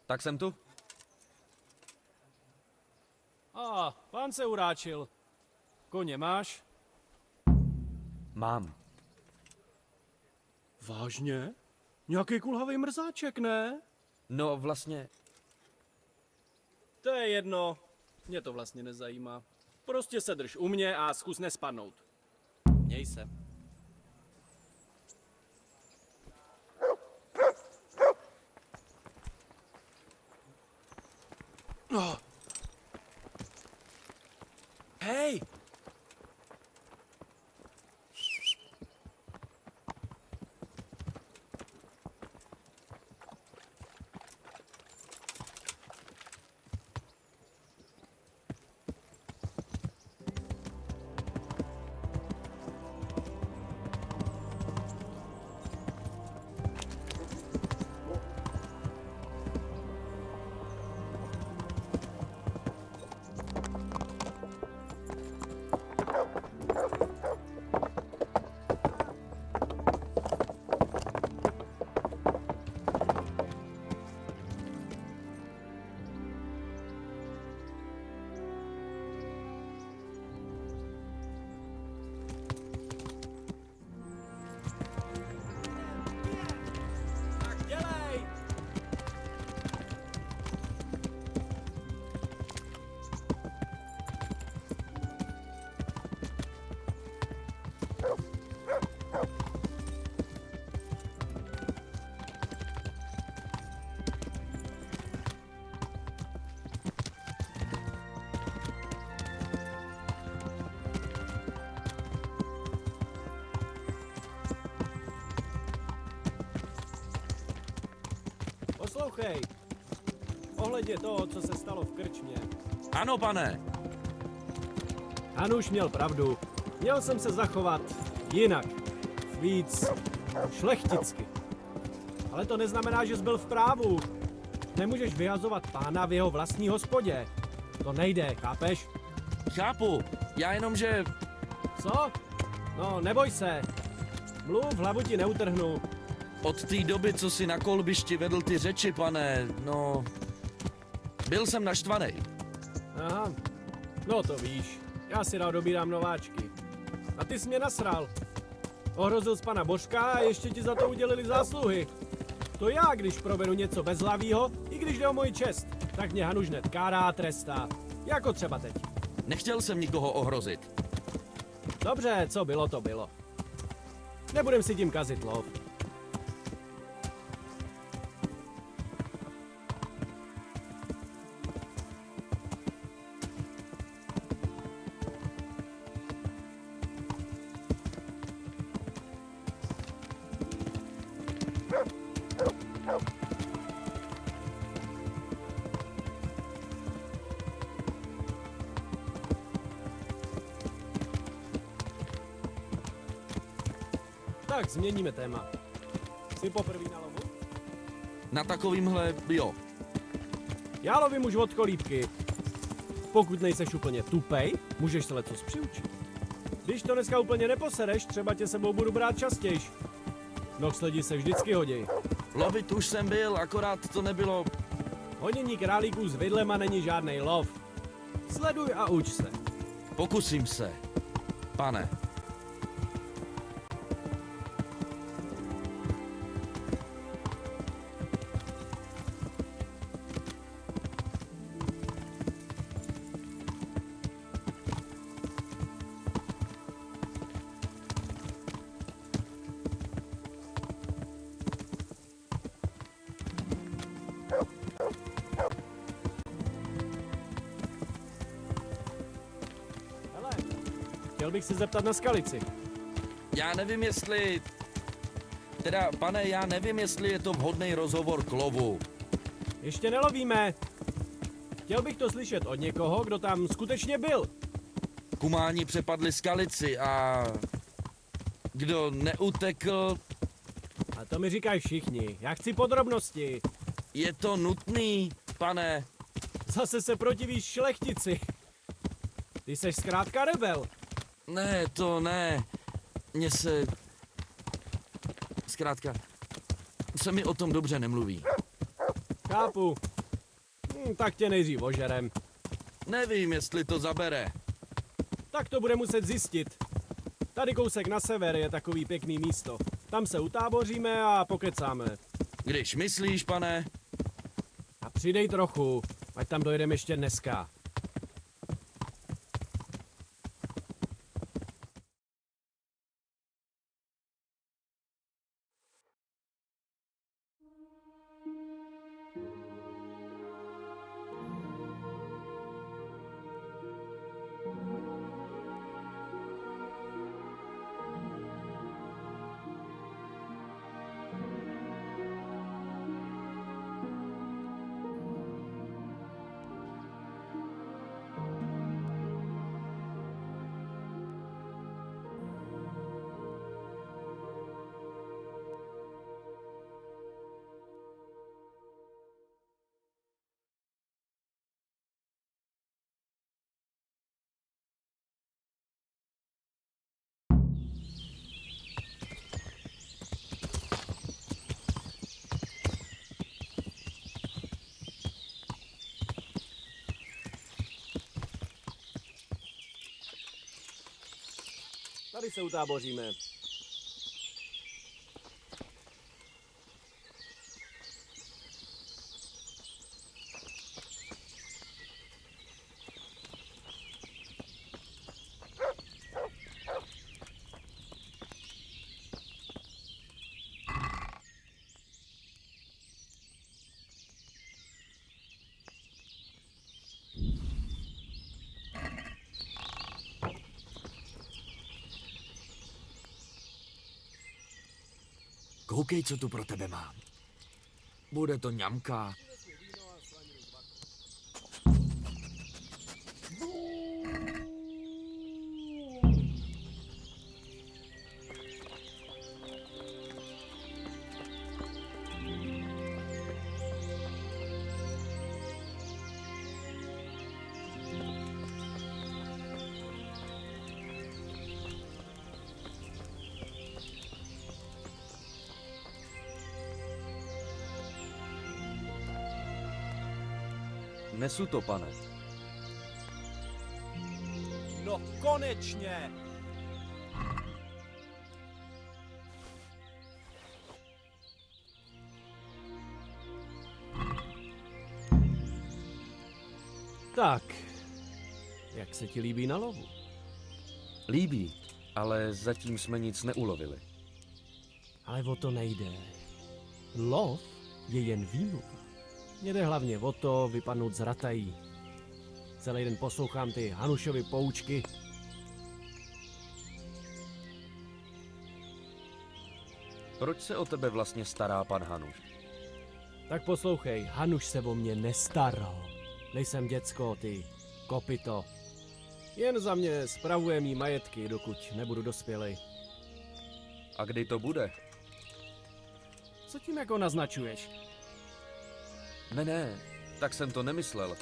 Tak jsem tu? Pán se uráčil. Koně máš? Mám. Vážně? Nějaký kulhavý mrzáček, ne? No vlastně, To je jedno. Mě to vlastně nezajímá. Prostě se drž u mě a zkus nespadnout. Měj se. Hej! Tak dělej! Poslouchej. Ohledně toho, co se stalo v krčmě. ano pane. Hanuš měl pravdu. Měl jsem se zachovat jinak. Víc šlechticky. Ale to neznamená, že jsi byl v právu. Nemůžeš vyhazovat pána v jeho vlastní hospodě. To nejde, chápeš? Chápu, já jenom, že... Co? No, neboj se. Mluv, hlavu ti neutrhnu. Od té doby, co si na kolbišti vedl ty řeči, pane, no... Byl jsem naštvanej. Aha. No to víš. Já si rád dobírám nováčky. A ty jsi mě nasral. Ohrozil jsi pana Božka a ještě ti za to udělili zásluhy. To já, když provedu něco bezhlavýho, i když jde o moji čest, tak mě Hanuš hned kárá a trestá. Jako třeba teď. Nechtěl jsem nikoho ohrozit. Dobře, co bylo, to bylo. Nebudem si tím kazit lov. Tak, změníme téma. Jsi poprvý na lovu? Na takovýmhle, jo. Já lovím už od kolíbky. Pokud nejseš úplně tupej, můžeš se lecos přiučit. Když to dneska úplně neposereš, třeba tě sebou budu brát častějš. Nohsledi se vždycky hodí. Lovit už jsem byl, akorát to nebylo... Honění králíků s vidlema není žádnej lov. Sleduj a uč se. Pokusím se, pane. Hele, chtěl bych se zeptat na skalici. Já nevím, jestli... Teda, pane, já nevím, jestli je to vhodný rozhovor k lovu. Ještě nelovíme. Chtěl bych to slyšet od někoho, kdo tam skutečně byl. Kumáni přepadli skalici a... Kdo neutekl, A to mi říkají všichni. Já chci podrobnosti. je to nutný, pane. Zase se protivíš šlechtici. Ty seš zkrátka rebel. Ne, to ne. Mně se... Zkrátka, se mi o tom dobře nemluví. Chápu. Tak tě nejdřív ožerem. Nevím, jestli to zabere. Tak to bude muset zjistit. Tady kousek na sever je takový pěkný místo. Tam se utáboříme a pokecáme. Když myslíš, pane, A přidej trochu, ať tam dojedeme ještě dneska. Tady se utáboříme. koukej, co tu pro tebe mám. Bude to ňamka. Nesu to, pane. No konečně! Tak, jak se ti líbí na lovu? Líbí, ale zatím jsme nic neulovili. Ale o to nejde. Lov je jen výmluva. Mně jde hlavně o to vypadnout z ratají. Celý den poslouchám ty Hanušovy poučky. Proč se o tebe vlastně stará pan Hanuš? Tak poslouchej, Hanuš se o mě nestaral. Nejsem děcko, ty kopito. Jen za mě spravuje mý majetky, dokud nebudu dospělej. A kdy to bude? Co tím jako naznačuješ? Ne, tak jsem to nemyslel.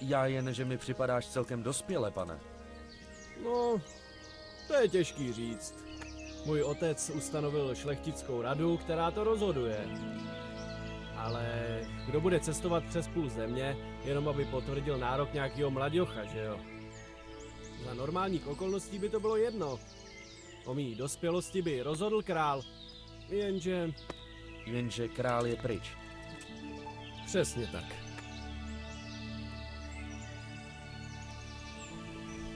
Já jen, že mi připadáš celkem dospěle, pane. No, to je těžký říct. Můj otec ustanovil šlechtickou radu, která to rozhoduje. Ale kdo bude cestovat přes půl země, jenom aby potvrdil nárok nějakého mladěcha, že jo? Za normálních okolností by to bylo jedno. O mý dospělosti by rozhodl král. Jenže král je pryč. Přesně tak.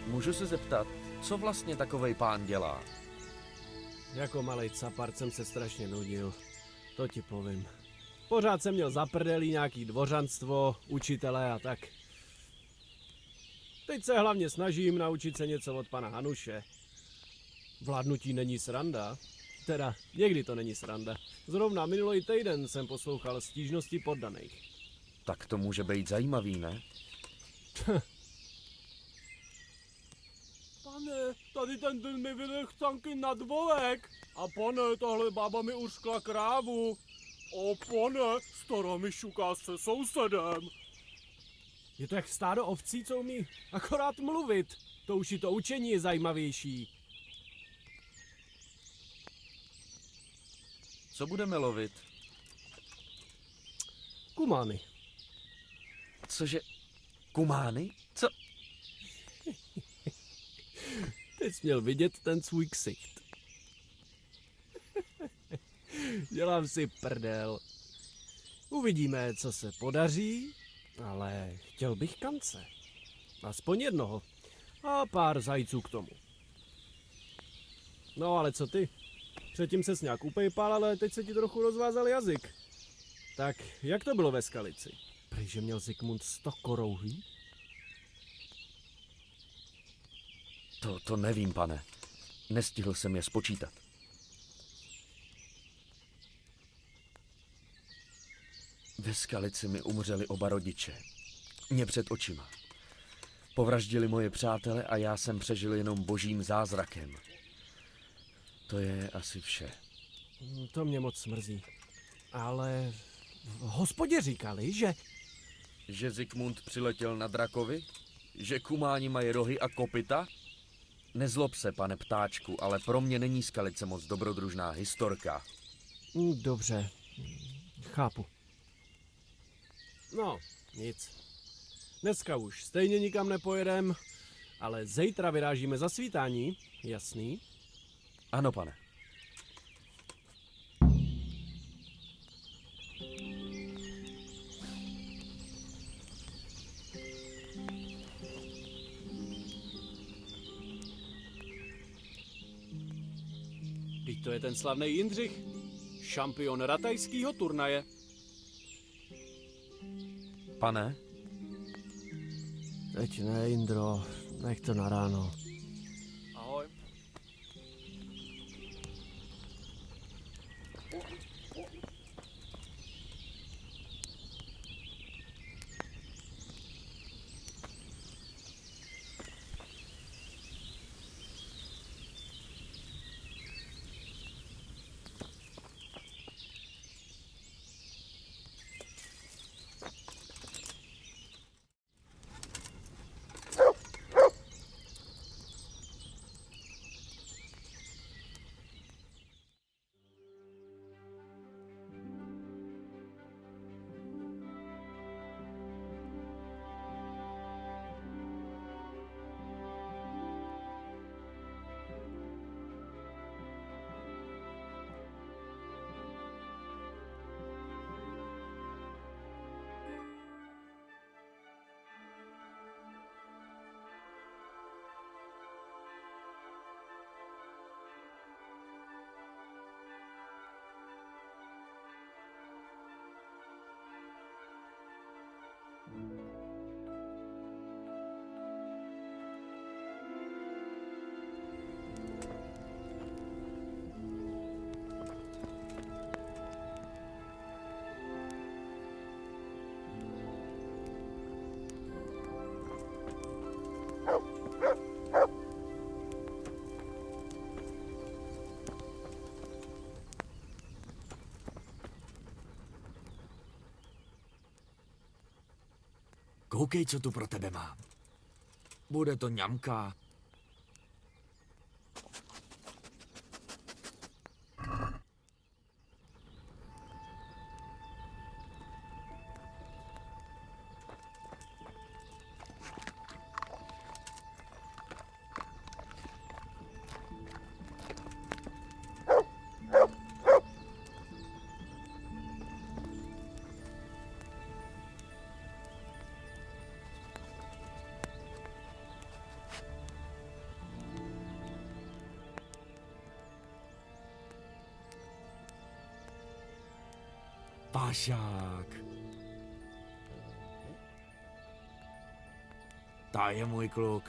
Můžu se zeptat, co vlastně takovej pán dělá? Jako malej capart jsem se strašně nudil. To ti povím. Pořád jsem měl za prdelí nějaký dvořanstvo, učitele a tak. Teď se hlavně snažím naučit se něco od pana Hanuše. Vládnutí není sranda. Teda, někdy to není sranda. Zrovna minulý týden jsem poslouchal stížnosti poddaných. Tak to může být zajímavý, ne? Pane, tady ten mi vylech canky na dvorek. A pane, tahle bába mi uřkla krávu. O pane, stará mi šuká se sousedem. Je to jak stádo ovcí, co umí akorát mluvit. To už i to učení je zajímavější. Co budeme lovit? Kumány. Cože? Kumány? Co? Ty jsi měl vidět ten svůj ksicht. Dělám si prdel. Uvidíme, co se podaří, ale chtěl bych kance. Aspoň jednoho. A pár zajíců k tomu. No ale co ty? Předtím ses nějak upejpal, ale teď se ti trochu rozvázal jazyk. Tak jak to bylo ve Skalici? Prýže měl Zikmund 100 korouhlí? To nevím, pane. Nestihl jsem je spočítat. Ve Skalici mi umřeli oba rodiče. Mě před očima. Povraždili moje přátele a já jsem přežil jenom božím zázrakem. To je asi vše. To mě moc mrzí. Ale v hospodě říkali, že... Že Zikmund přiletěl na drakovi? Že kumáni mají rohy a kopyta? Nezlob se, pane ptáčku, ale pro mě není Skalice moc dobrodružná historka. Dobře, chápu. No, nic. Dneska už stejně nikam nepojedem, ale zítra vyrážíme za svítání, jasný? Ano, pane. Teď to je ten slavný Jindřich, šampion ratajského turnaje. Pane? Teď ne, Jindro, nech to na ráno. Ahoj. Koukej, co tu pro tebe mám. Bude to ňamka. Pašák. Ta je můj kluk.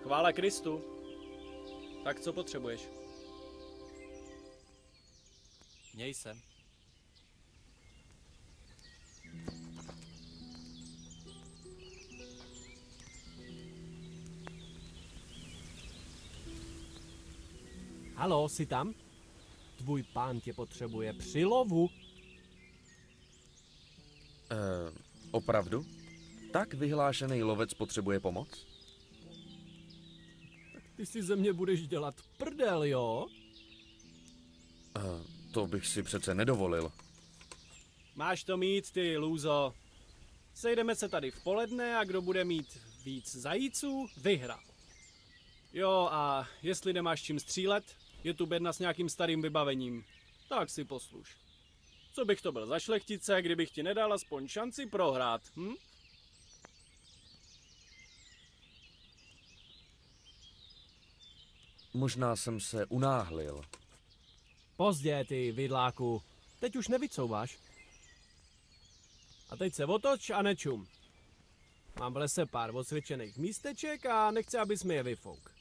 Chvála Kristu. Tak co potřebuješ? Měj se. Haló, jsi tam? Tvůj pán tě potřebuje při lovu. Opravdu? Tak vyhlášený lovec potřebuje pomoc? Ty si ze mě budeš dělat prdel, jo? To bych si přece nedovolil. Máš to mít, ty lůzo. Sejdeme se tady v poledne a kdo bude mít víc zajíců, vyhrál. Jo, a jestli nemáš čím střílet, je tu bedna s nějakým starým vybavením. Tak si posluš. Co bych to byl za šlechtice, kdybych ti nedal aspoň šanci prohrát, hm? Možná jsem se unáhlil. Pozdě, ty vidláku. Teď už nevycouváš. A teď se otoč a nečum. Mám v lese pár osvědčených místeček a nechci, abys mi je vyfouk.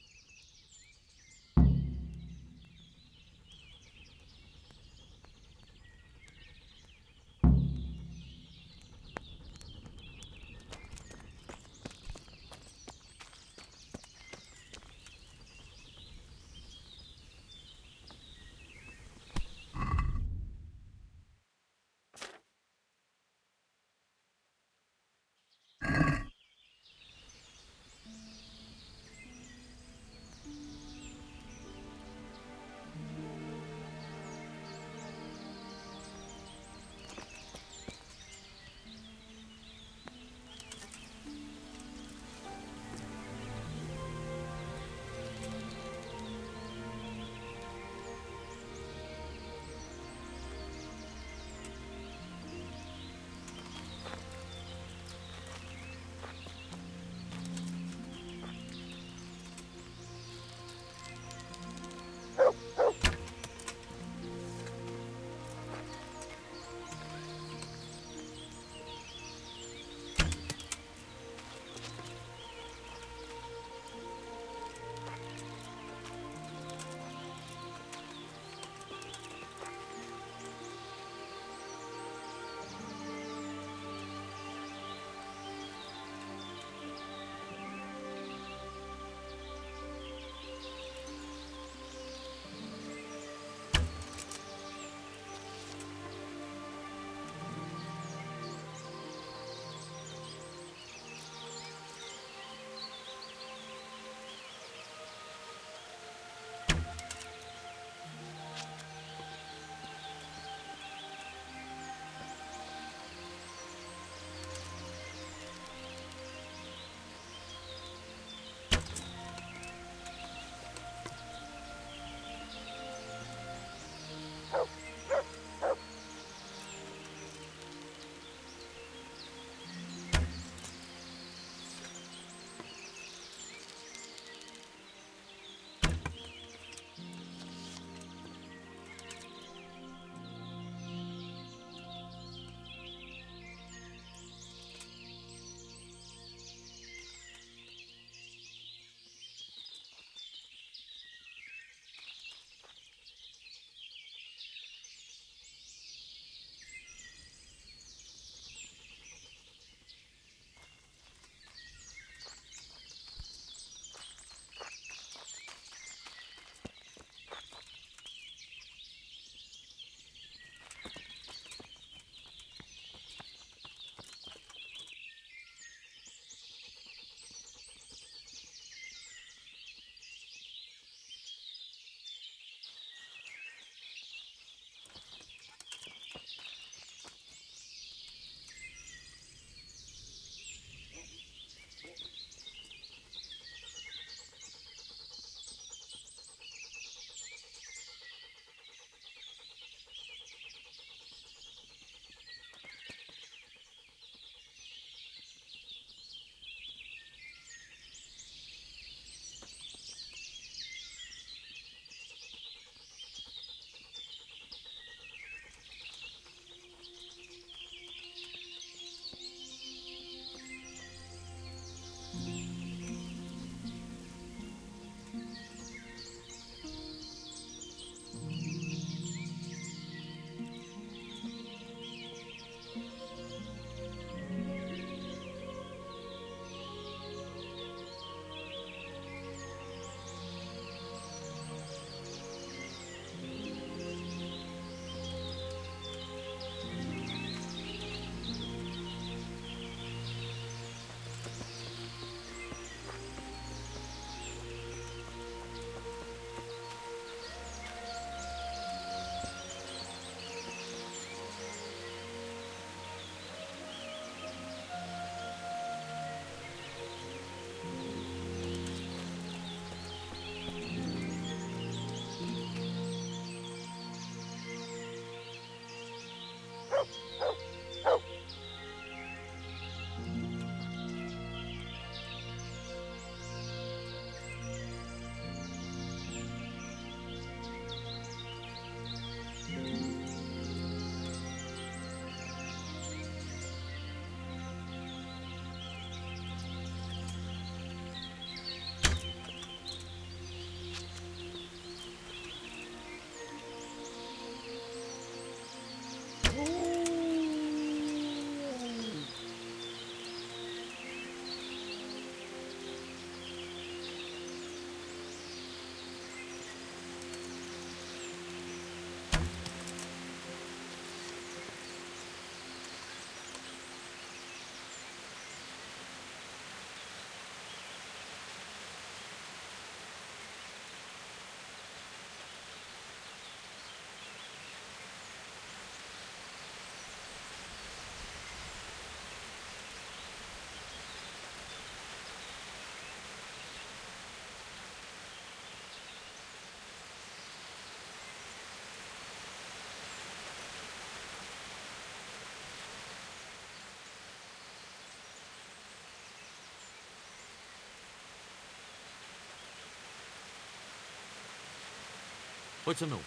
Pojď se mnou.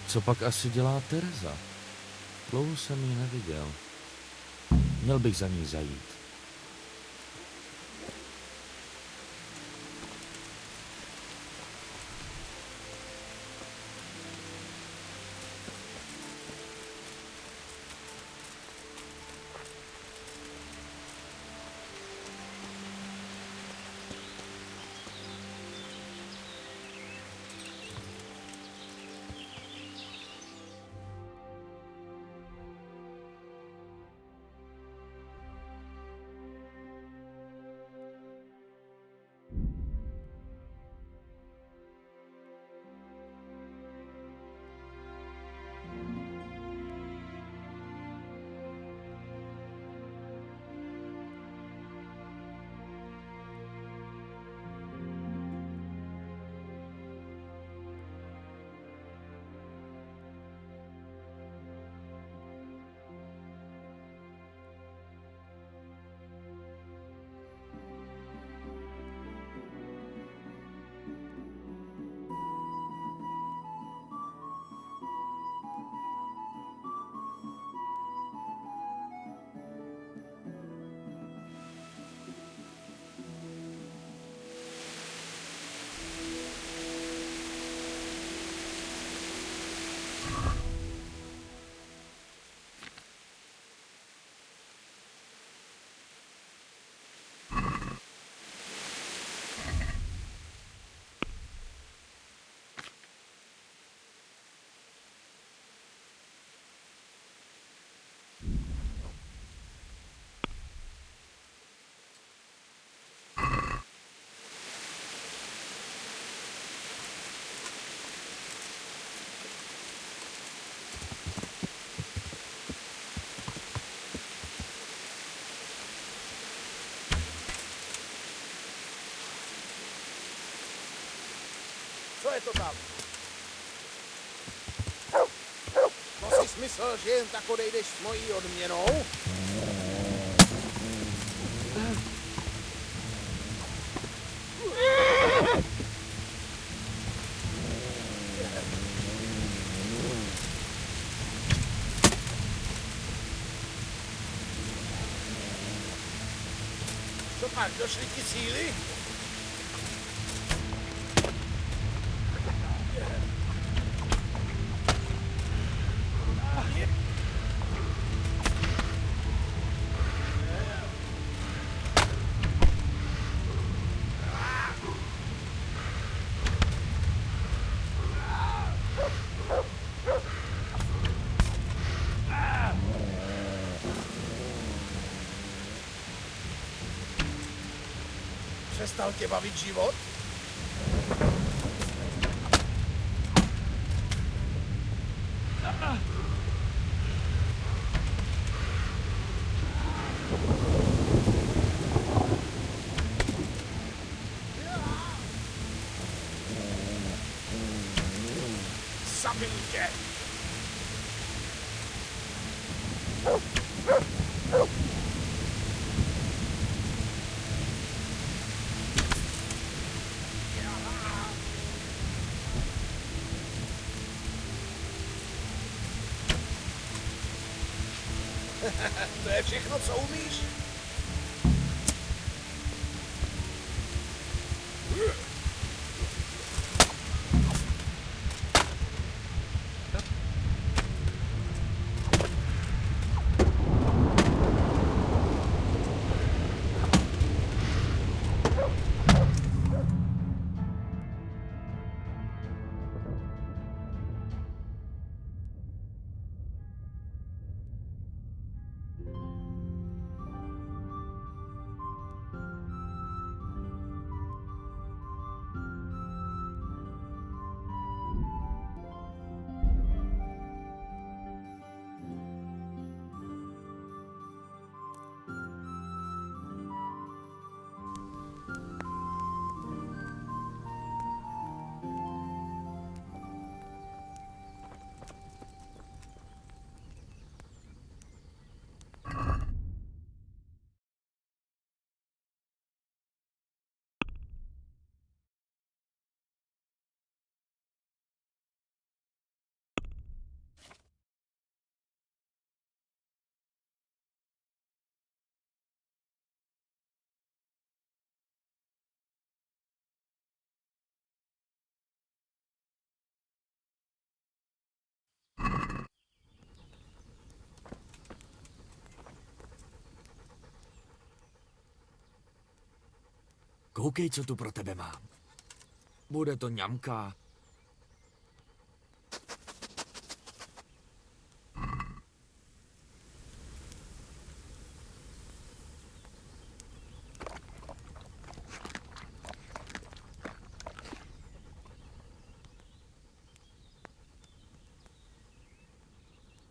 Co pak asi dělá Tereza? Dlouho jsem ji neviděl. Měl bych za ní zajít. Co je to tam? To si smysl, že jen tak odejdeš s mojí odměnou? Pak došly ti síly? Přestal tě bavit život? Zabil tě! To je všechno, co umíš? Koukej, co tu pro tebe mám. Bude to ňamka.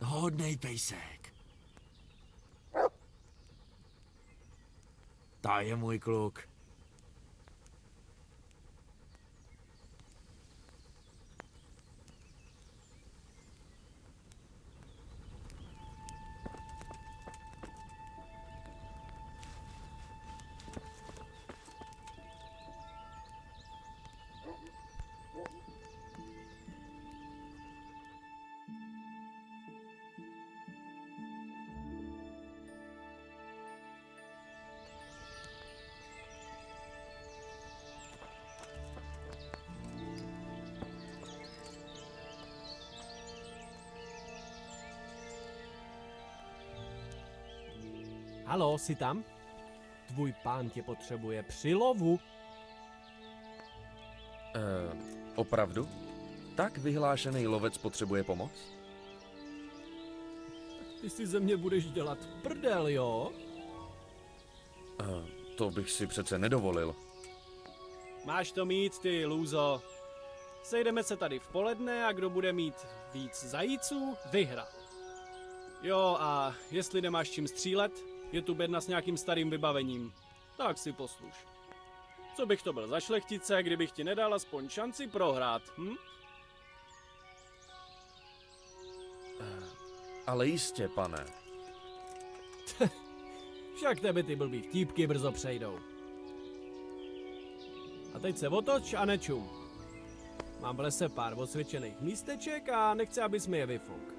Hodnej pejsek. Ta je můj kluk. Haló, jsi tam? Tvůj pán tě potřebuje při lovu. Opravdu? Tak vyhlášený lovec potřebuje pomoc? Ty si ze mě budeš dělat prdel, jo? To bych si přece nedovolil. Máš to mít, ty lůzo. Sejdeme se tady v poledne a kdo bude mít víc zajíců, vyhra. Jo, a jestli nemáš čím střílet, je tu bedna s nějakým starým vybavením. Tak si posluš. Co bych to byl za šlechtice, kdybych ti nedal aspoň šanci prohrát, hm? Ale jistě, pane. Však tebe ty blbý vtípky brzo přejdou. A teď se otoč a nečum. Mám v lese pár osvědčených místeček a nechci, abys mi je vyfuk.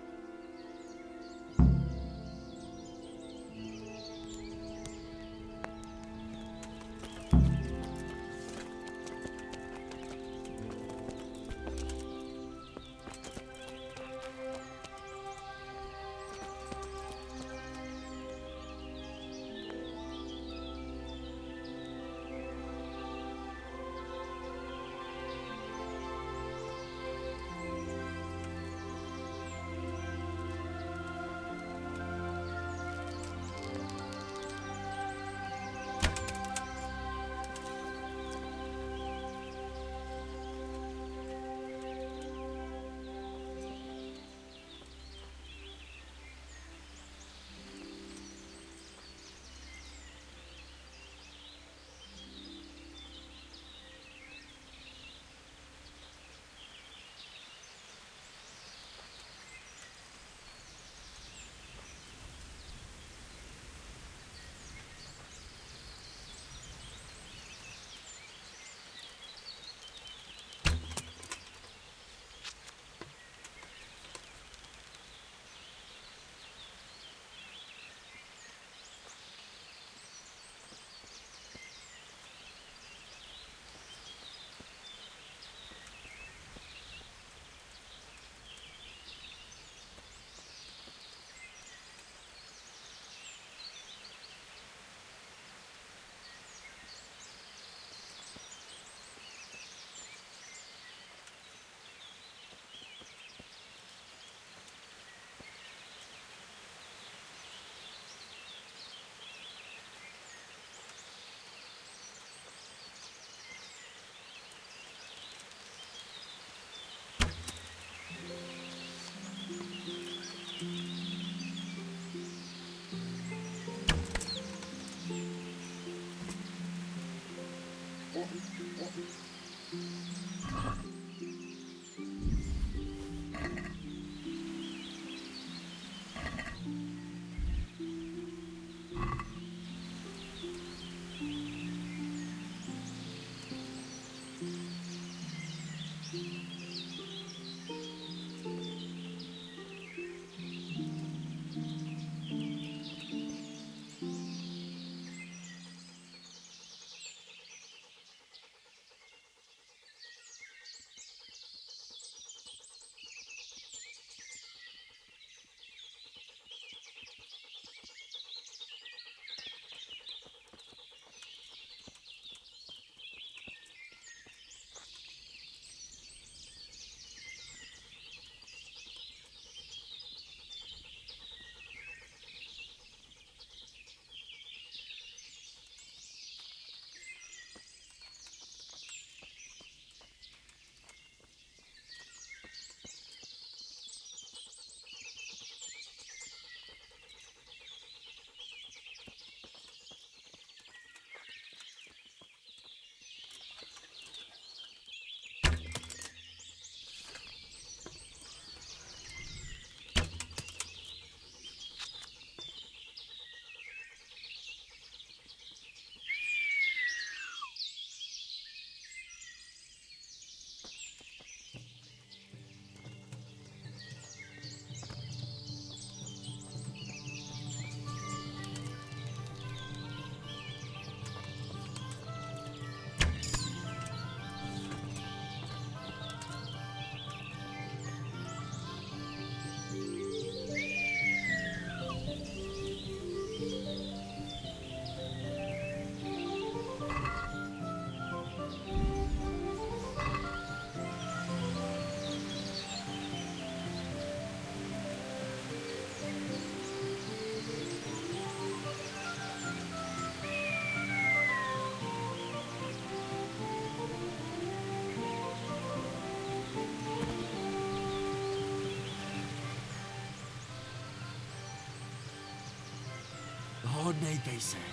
hodnej pejsek.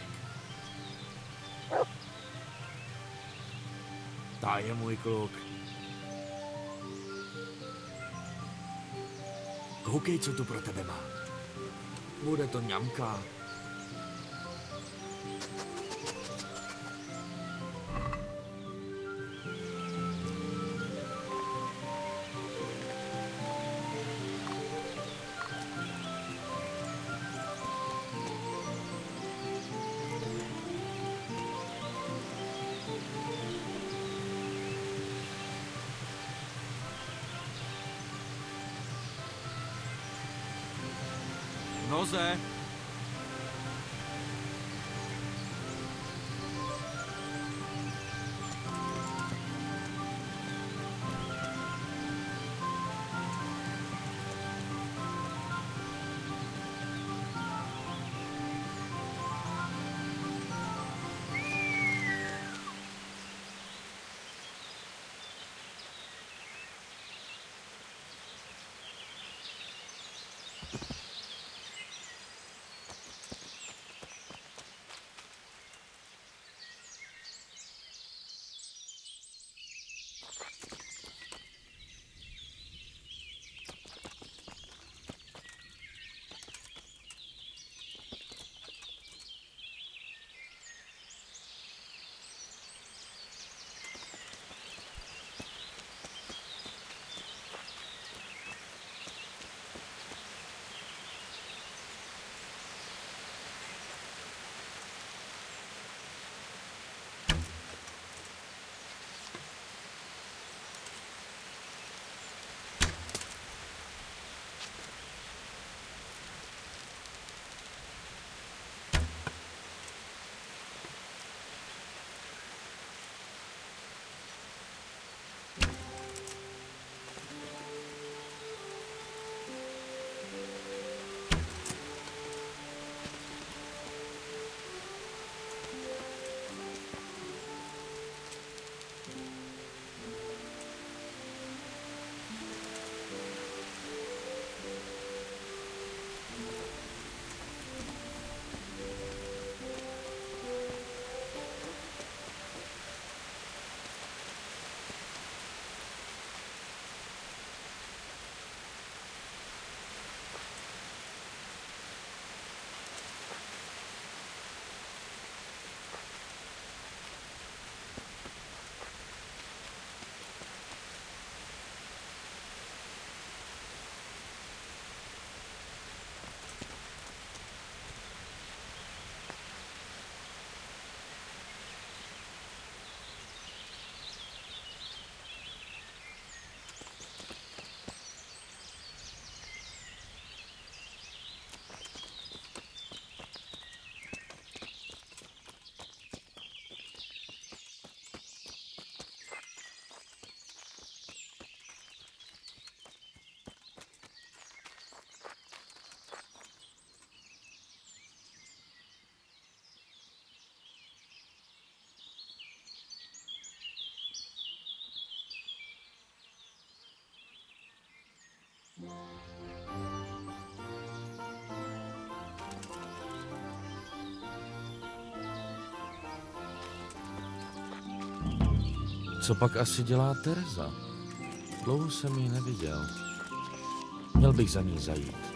Ta je můj kluk. Koukej, co tu pro tebe má. Bude to ňamka. Noze. Co pak asi dělá Tereza? Dlouho jsem ji neviděl. Měl bych za ní zajít.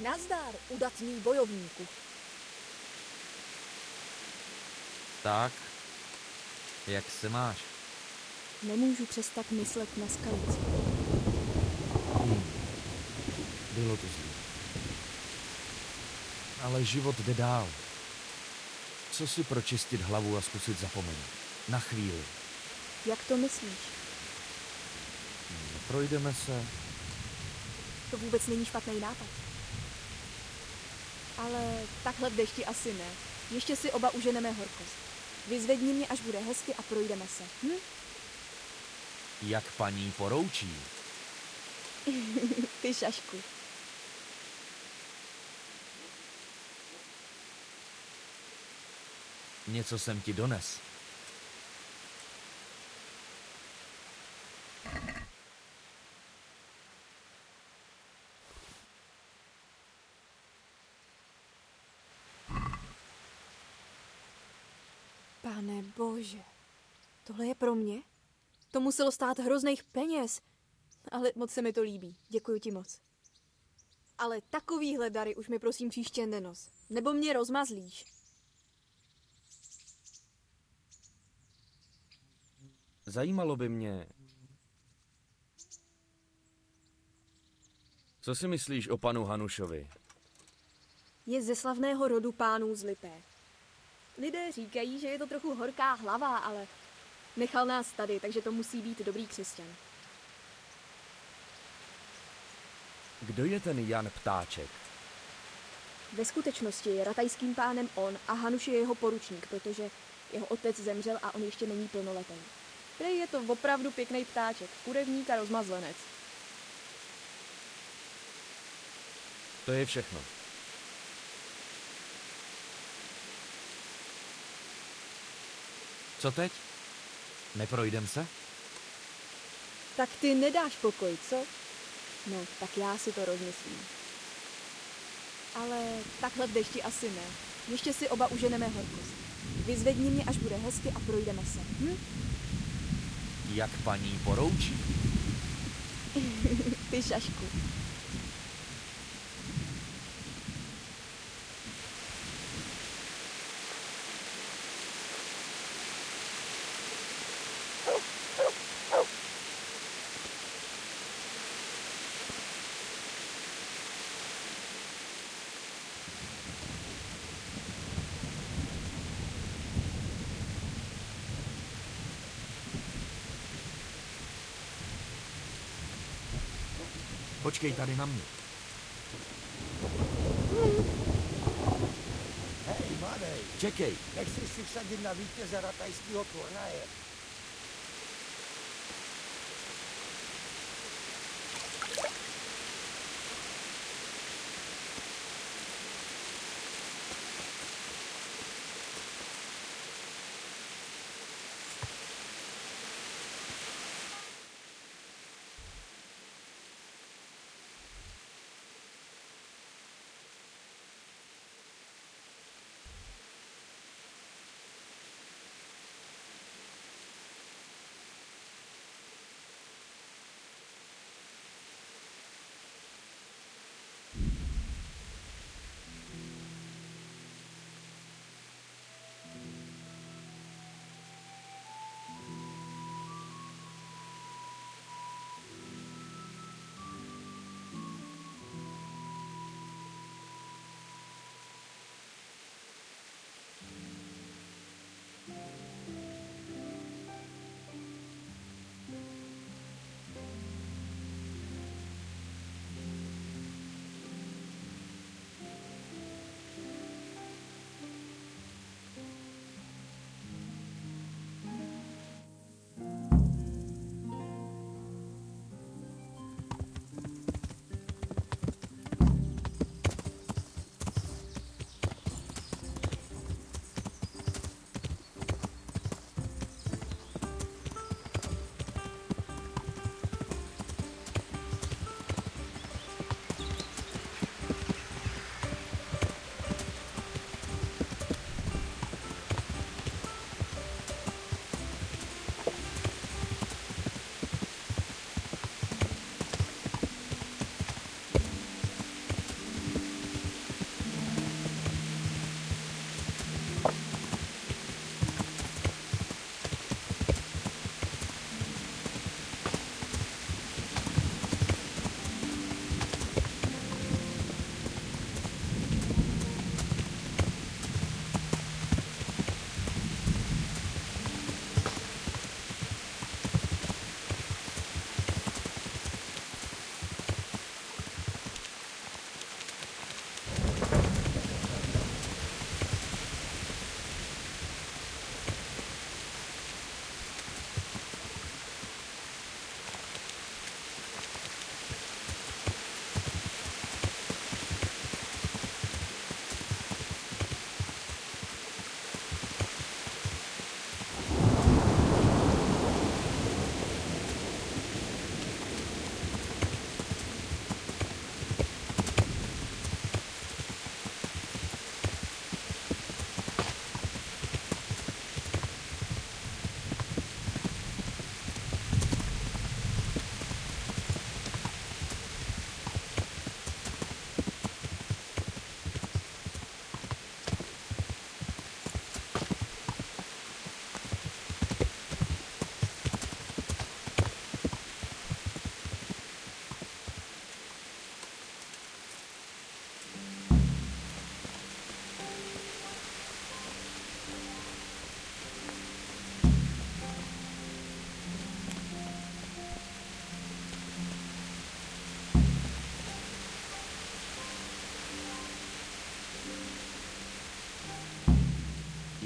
Nazdar, udatný bojovníku. Tak, jak se máš? Nemůžu přestat myslet na skalici. Bylo to zlé. Ale život jde dál. Co si pročistit hlavu a zkusit zapomenout? Na chvíli. Jak to myslíš? Projdeme se. To vůbec není špatný nápad. Ale takhle v dešti asi ne. Ještě si oba uženeme horkost. Vyzvedni mě, až bude hezky a projdeme se. Jak paní poroučí. Ty šašku. Něco jsem ti dones. Pane bože, tohle je pro mě? To muselo stát hrozných peněz. Ale moc se mi to líbí, děkuji ti moc. Ale takovýhle dary už mi prosím příště nenos. Nebo mě rozmazlíš. Zajímalo by mě... Co si myslíš o panu Hanušovi? Je ze slavného rodu pánů z Lipé. Lidé říkají, že je to trochu horká hlava, ale nechal nás tady, takže to musí být dobrý křesťan. Kdo je ten Jan Ptáček? Ve skutečnosti je ratajským pánem on a Hanuš je jeho poručník, protože jeho otec zemřel a on ještě není plnoletý. Prej je to opravdu pěkný ptáček, kurevník a rozmazlenec. To je všechno. Co teď? Neprojdem se? Tak ty nedáš pokoj, co? No, tak já si to rozmyslím. Ale takhle v dešti asi ne. Ještě si oba uženeme horkost. Vyzvedni mě, až bude hezky a projdeme se. Jak paní poroučí. Ty šašku. Počkej tady na mě. Hej, mladej, Čekej. nechceš si vsadit na vítěze ratajského turnaje?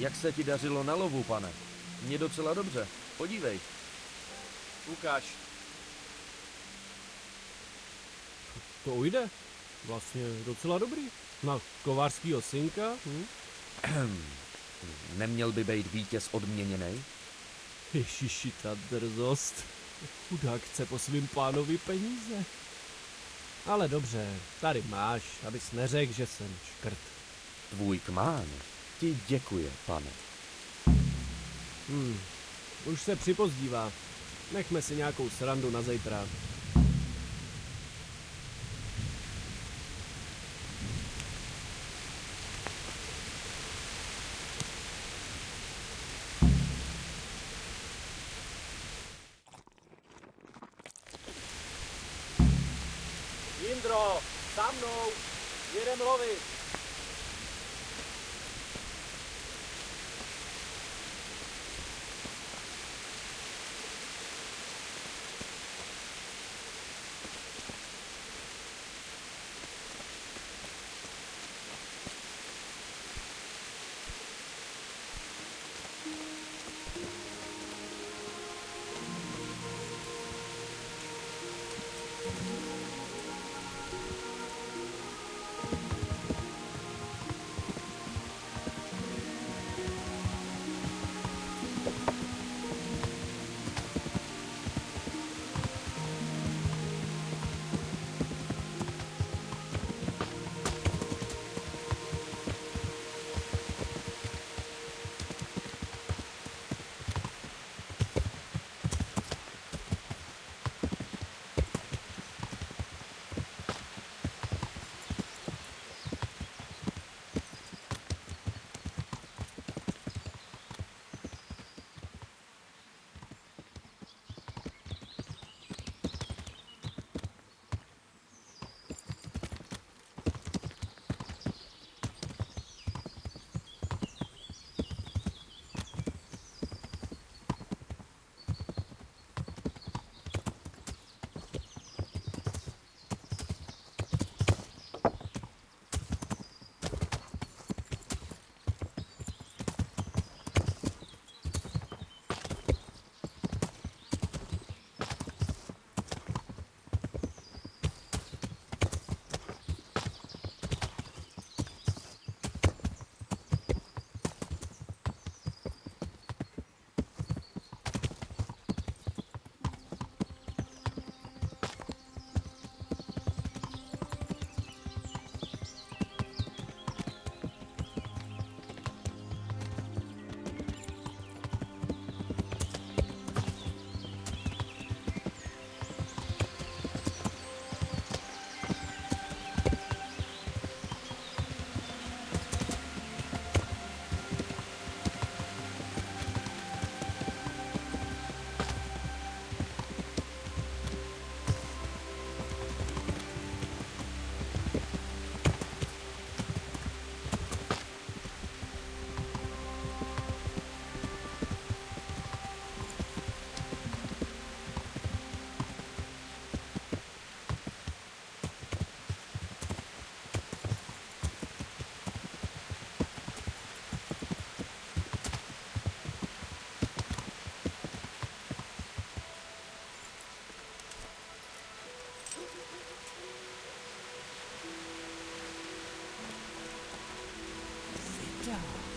Jak se ti dařilo na lovu, pane? Mně docela dobře. Podívej. Ukáž. To ujde. Vlastně docela dobrý. Na kovářskýho synka. Neměl by být vítěz odměněnej? Ježiši, ta drzost. Chudák chce po svým pánovi peníze. Ale dobře, tady máš, abys neřekl, že jsem škrt. Tvůj kmán ti děkuje, pane. Už se připozdívá. Nechme si nějakou srandu na zítra. Jindro, za mnou. Jedem lovit.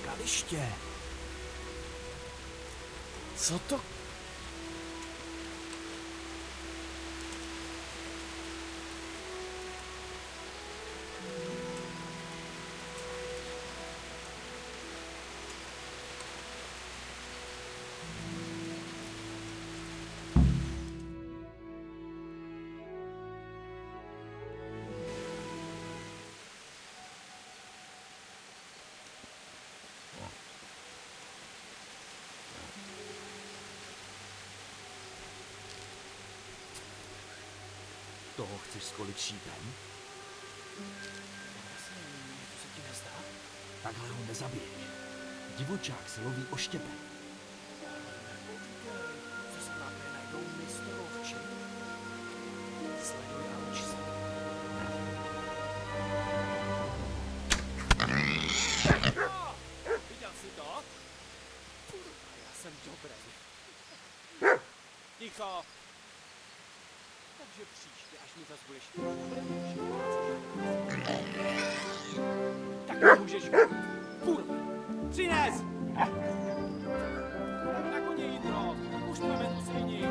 Kaliště. Co to? Toho chceš skolit šípem? Takhle ho nezabiješ. Divočák se loví oštěpem. Viděl jsi to? Já jsem dobrý. Ticho. Takže příště, až mi zas budeš tak nemůžeš. Kurva. Přines! Na koně, Jindro. Už máme tu svini.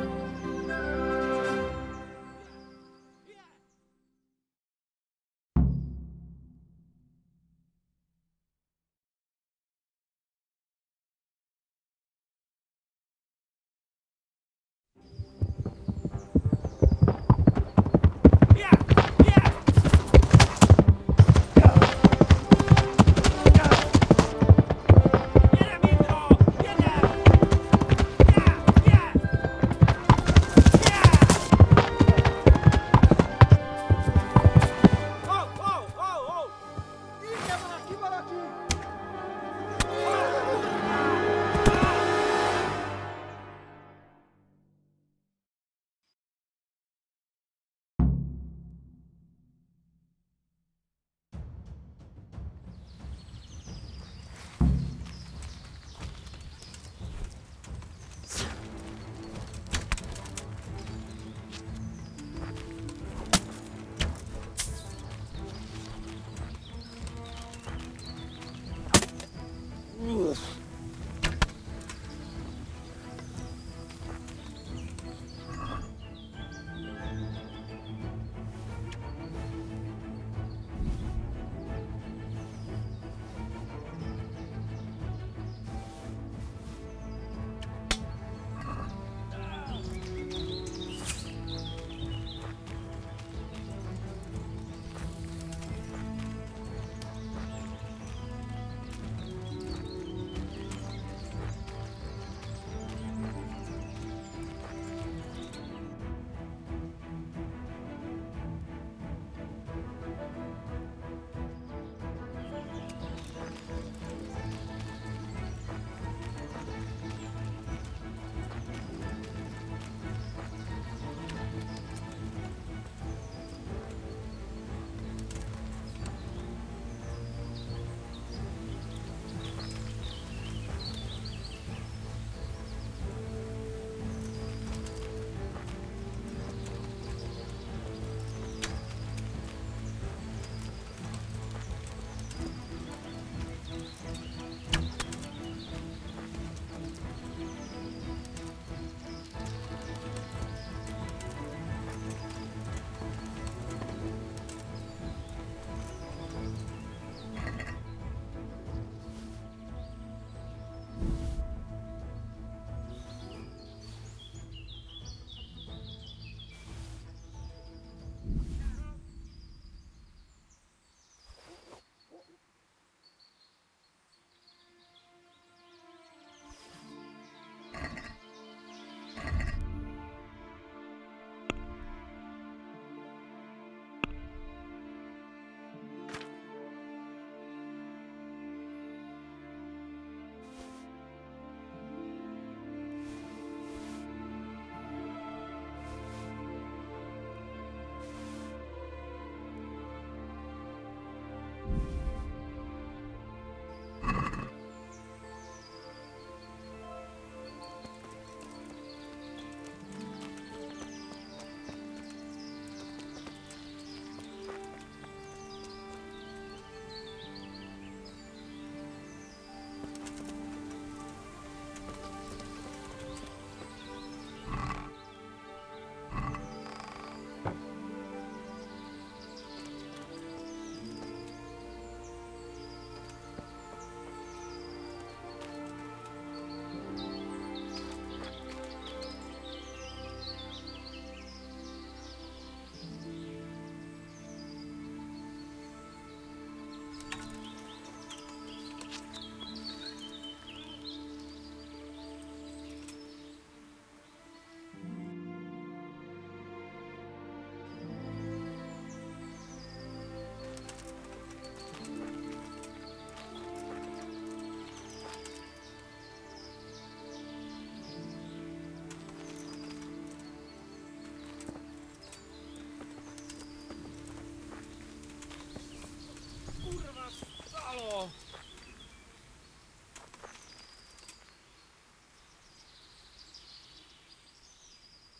Jedem, Jindro!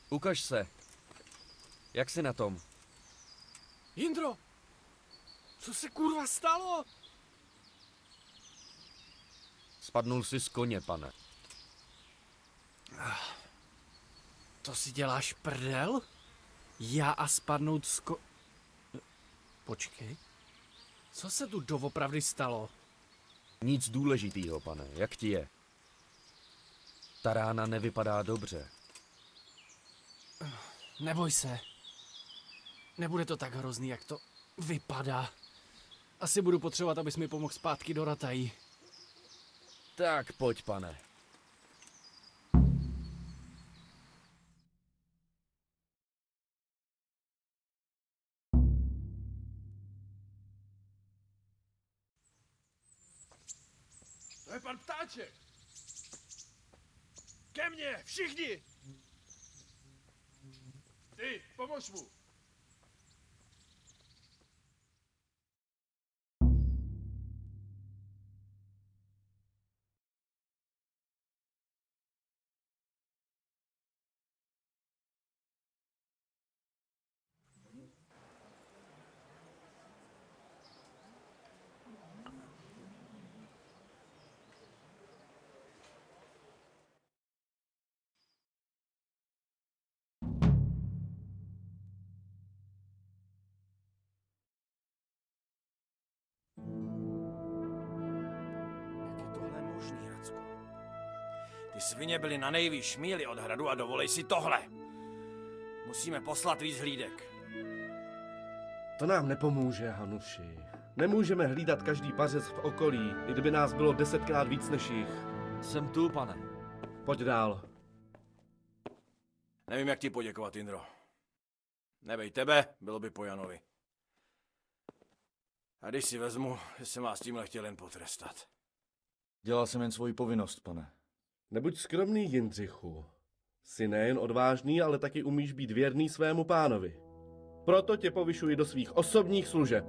Ukaž se. Jak jsi na tom? Jindro! Co se kurva stalo? Spadnul jsi z koně, pane. To si děláš prdel? Já a spadnout Počkej. Co se tu doopravdy stalo? Nic důležitýho, pane. Jak ti je? Ta rána nevypadá dobře. Neboj se. Nebude to tak hrozný, jak to vypadá. Asi budu potřebovat, abys mi pomohl zpátky do Ratají. Tak pojď, pane. To je pan Ptáček! Ke mně, všichni! Ty, pomož mu! Jak je tohle možný, Racku? Ty svině byly na nejvýš míli od hradu a dovolej si tohle. Musíme poslat víc hlídek. To nám nepomůže, Hanuši. Nemůžeme hlídat každý pařez v okolí, i kdyby nás bylo 10krát víc než jich. Jsem tu, pane. Pojď dál. Nevím, jak ti poděkovat, Indro. Nebej tebe, bylo by po Janovi. A když si vezmu, že jsem vás tímhle chtěl jen potrestat. Dělal jsem jen svoji povinnost, pane. Nebuď skromný, Jindřichu. Jsi nejen odvážný, ale taky umíš být věrný svému pánovi. Proto tě povyšuji do svých osobních služeb.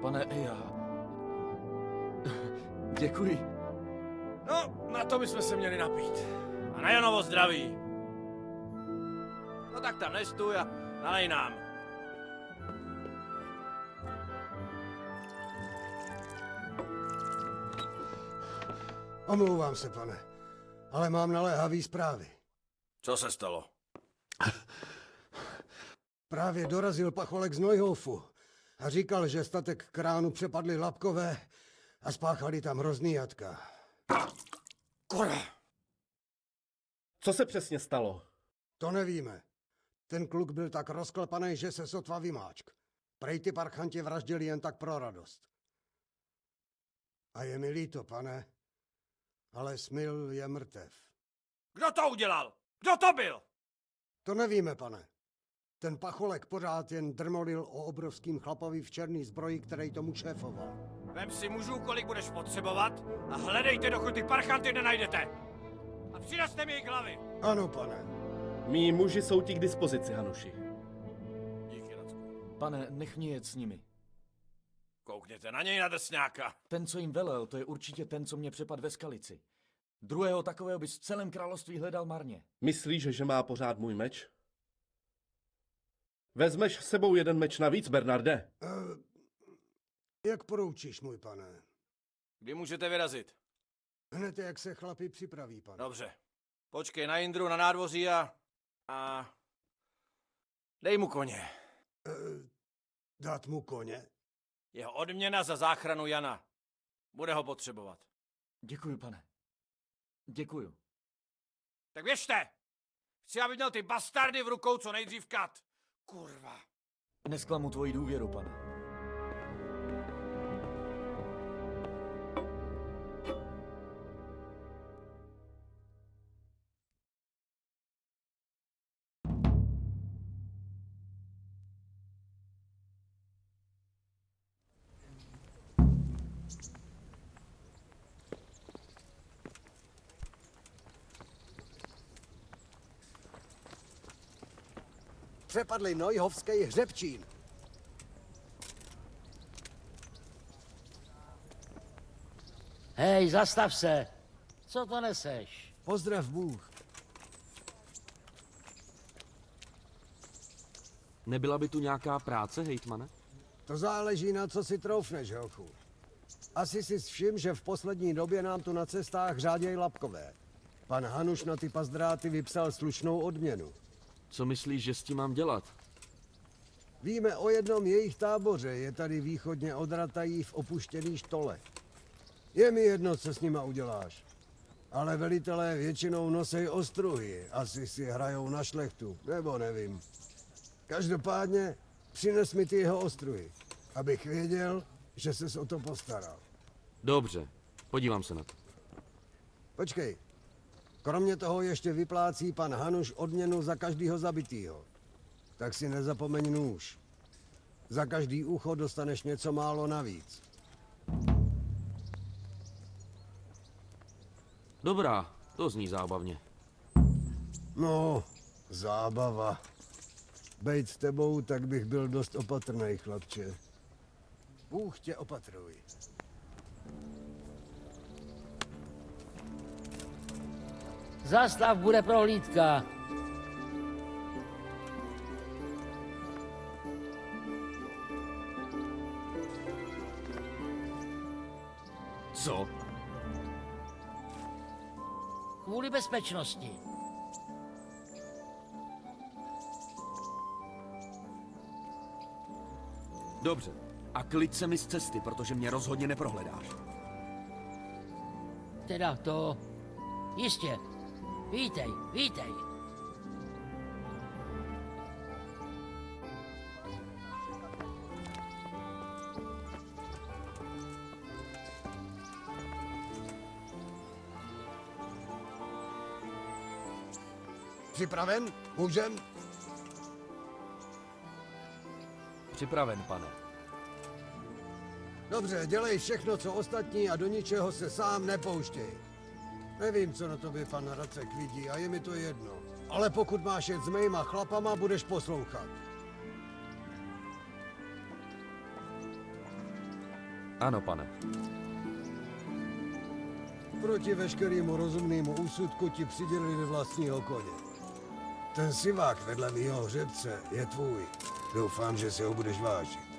Pane, já... Děkuji. No, na to bychom se měli napít. A na Janovo zdraví. No tak tam nestůj a nalej nám. Omlouvám se, pane, ale mám naléhavý zprávy. Co se stalo? Právě dorazil pacholek z Neuhofu a říkal, že statek kránu přepadli Lapkové a spáchali tam hrozný jatka. Kora! Co se přesně stalo? To nevíme. Ten kluk byl tak rozklepaný, že se sotva vymáčk. Prej ty parchanti vraždili jen tak pro radost. A je mi líto, pane, ale Smil je mrtev. Kdo to udělal? Kdo to byl? To nevíme, pane. Ten pacholek pořád jen drmolil o obrovským chlapovi v černý zbroji, který tomu šéfoval. Vem si mužů, kolik budeš potřebovat a hledejte, dokud ty parchanty nenajdete. A přineste mi jejich hlavy. Ano, pane. Mí muži jsou ti k dispozici, Hanuši. Díky, Racku. Pane, nech mě jet s nimi. Koukněte na něj, na drsňáka. Ten, co jim velel, to je určitě ten, co mě přepadl ve Skalici. Druhého takového bys v celém království hledal marně. Myslíš, že má pořád můj meč? Vezmeš s sebou jeden meč navíc, Bernarde? Jak poroučíš, můj pane? Kdy můžete vyrazit? Hned jak se chlapi připraví, pane. Dobře. Počkej na Jindru na nádvoří a dej mu koně. Dát mu koně? Jeho odměna za záchranu Jana. Bude ho potřebovat. Děkuju, pane. Děkuju. Tak běžte! Chci, aby měl ty bastardy v rukou co nejdřív kat. Kurva. Nesklamu tvoji důvěru, pane. Přepadli Neuhofský hřebčín. Hej, zastav se! Co to neseš? Pozdrav Bůh. Nebyla by tu nějaká práce, hejtmane? To záleží na co si troufneš, hochu. Asi si všim, že v poslední době nám tu na cestách řáděj lapkové. Pan Hanuš na ty pazdráty vypsal slušnou odměnu. Co myslíš, že s tím mám dělat? Víme o jednom jejich táboře, je tady východně od Ratají v opuštěný štole. Je mi jedno, co s nima uděláš. Ale velitelé většinou nosej ostruhy, asi si hrajou na šlechtu, nebo nevím. Každopádně přines mi ty jeho ostruhy, abych věděl, že ses o to postaral. Dobře, podívám se na to. Počkej, kromě toho ještě vyplácí pan Hanuš odměnu za každýho zabitýho. Tak si nezapomeň nůž. Za každý ucho dostaneš něco málo navíc. Dobrá, to zní zábavně. No, zábava. Bejt s tebou, tak bych byl dost opatrný, chlapče. Bůh tě opatruj. Zastav, bude prohlídka. Co? Kvůli bezpečnosti. Dobře. A klid se mi z cesty, protože mě rozhodně neprohledáš. Teda to... Jistě. Vítej, vítej. Připraven? Můžem? Připraven, pane. Dobře, dělej všechno, co ostatní a do ničeho se sám nepouštěj. Nevím, co na tobě pan Racek vidí a je mi to jedno. Ale pokud máš jet s mýma chlapama, budeš poslouchat. Ano, pane. Proti veškerému rozumnému úsudku ti přidělili vlastního koně. Ten sivák vedle mýho hřebce je tvůj. Doufám, že si ho budeš vážit.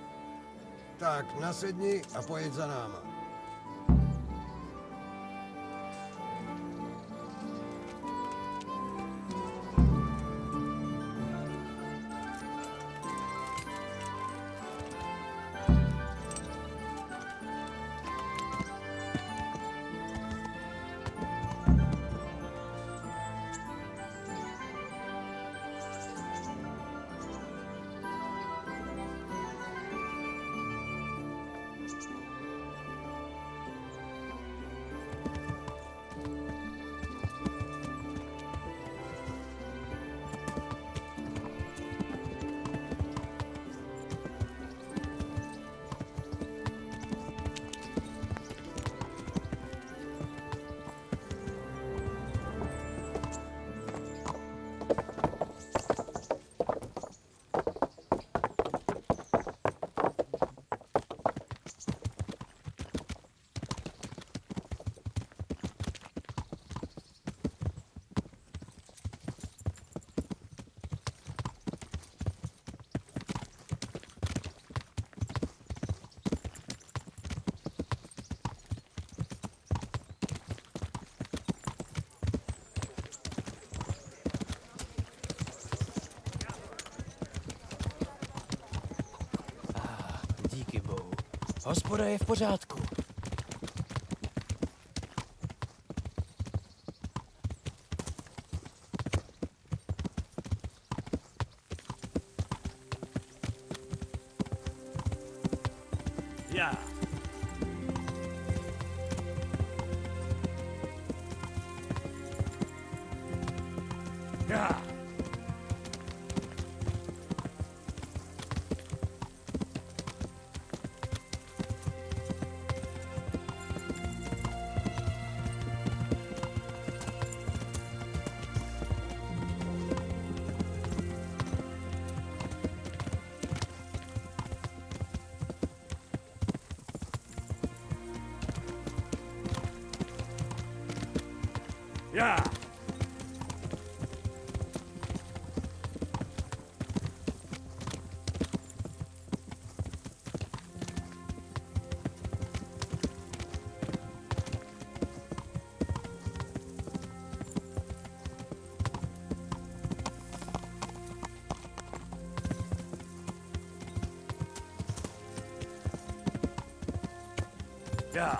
Tak, nasedni a pojeď za náma. Díky bohu. Hospoda je v pořádku. Já. Já. Já. Já.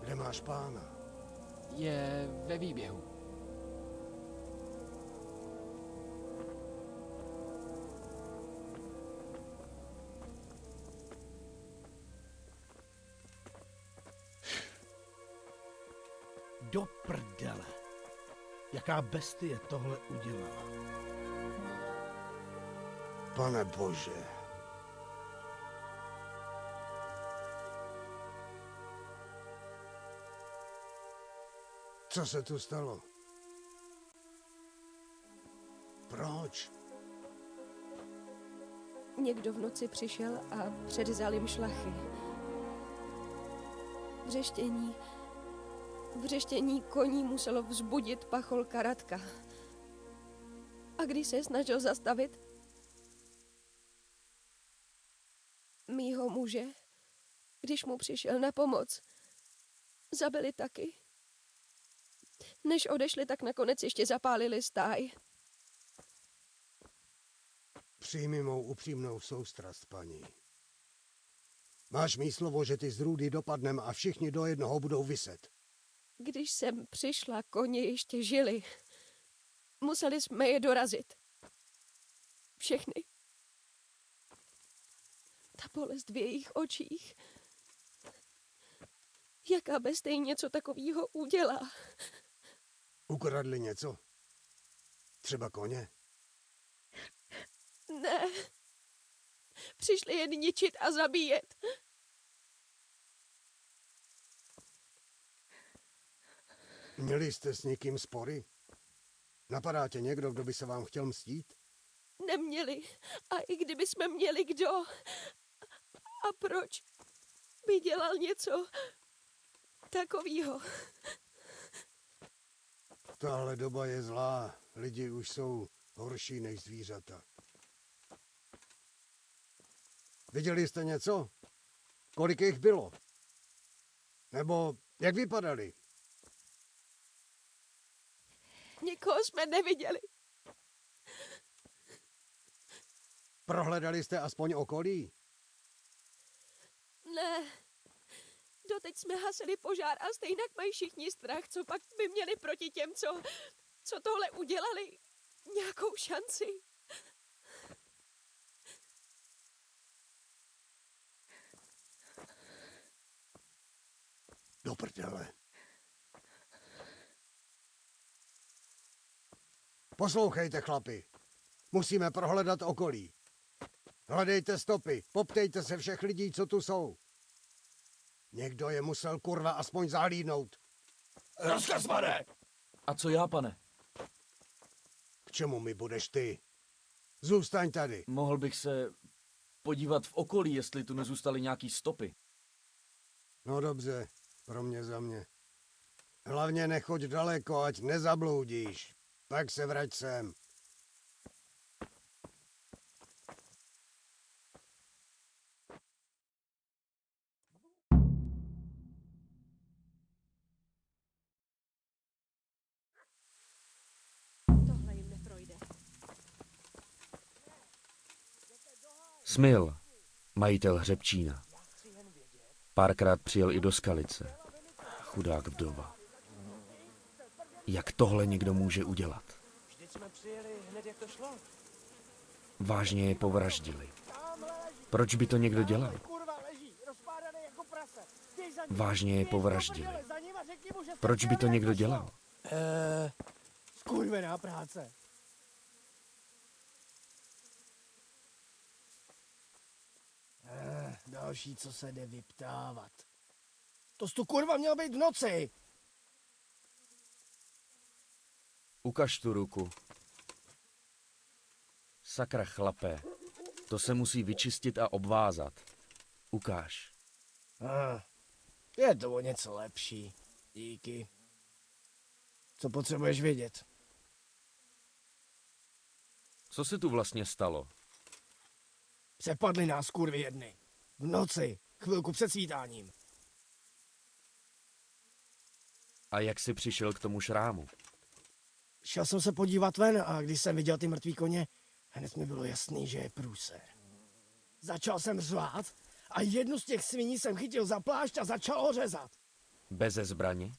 Kde máš pána? Je ve výběhu. Do prdele. Jaká bestie tohle udělala? Pane Bože. Co se tu stalo? Proč? Někdo v noci přišel a předezal jim šlachy. Vřeštění koní muselo vzbudit pacholka Radka. A když se snažil zastavit mýho muže, když mu přišel na pomoc, zabili taky. Než odešli, tak nakonec ještě zapálili stáj. Přijmi mou upřímnou soustrast, paní. Máš mý slovo, že ty z Růdy dopadnem a všichni do jednoho budou viset. Když jsem přišla, koně ještě žili. Museli jsme je dorazit. Všechny. Ta bolest v jejich očích. Jaká bestie něco takového udělá? Ukradli něco? Třeba koně? Ne. Přišli jen ničit a zabíjet. Měli jste s někým spory? Napadá tě někdo, kdo by se vám chtěl mstít? Neměli. A i kdyby jsme měli, kdo? A proč by dělal něco takového? Tahle doba je zlá. Lidi už jsou horší než zvířata. Viděli jste něco? Kolik jich bylo? Nebo jak vypadali? Nikoho jsme neviděli. Prohledali jste aspoň okolí? Ne. Doteď jsme hasili požár a stejnak mají všichni strach, co pak by měli proti těm, co tohle udělali, nějakou šanci. Do prdele. Poslouchejte, chlapi. Musíme prohledat okolí. Hledejte stopy, poptejte se všech lidí, co tu jsou. Někdo je musel, kurva, aspoň zahlídnout. Rozkaz, pane! A co já, pane? K čemu mi budeš ty? Zůstaň tady. Mohl bych se podívat v okolí, jestli tu nezůstaly nějaký stopy. No dobře, pro mě za mě. Hlavně nechoď daleko, ať nezabloudíš. Pak se vrať sem. Tohle jim neprojde. Smil, majitel hřebčína. Párkrát přijel i do Skalice. Chudák vdova. Jak tohle někdo může udělat? Vždyť jsme přijeli hned, jak to šlo. Vážně je povraždili. Proč by to někdo dělal? Kurva, leží, rozpádaný jako prase. Běž za ním, Vážně je běž do povraždili. prdele, za ním a řekni mu, že jsem Proč by to přijel, někdo jak šlo. dělal? Skurvená práce. Další, co se jde vyptávat. To jsi tu kurva měl být v noci. Ukaž tu ruku. Sakra chlape, to se musí vyčistit a obvázat. Ukáž. Je to o něco lepší. Díky. Co potřebuješ vědět? Co se tu vlastně stalo? Přepadli nás kurvy jedny. V noci, chvilku před svítáním. A jak jsi přišel k tomu šrámu? Šel jsem se podívat ven a když jsem viděl ty mrtvý koně, hned mi bylo jasný, že je průser. Začal jsem řvát a jednu z těch sviní jsem chytil za plášť a začal ho řezat. Beze zbraně?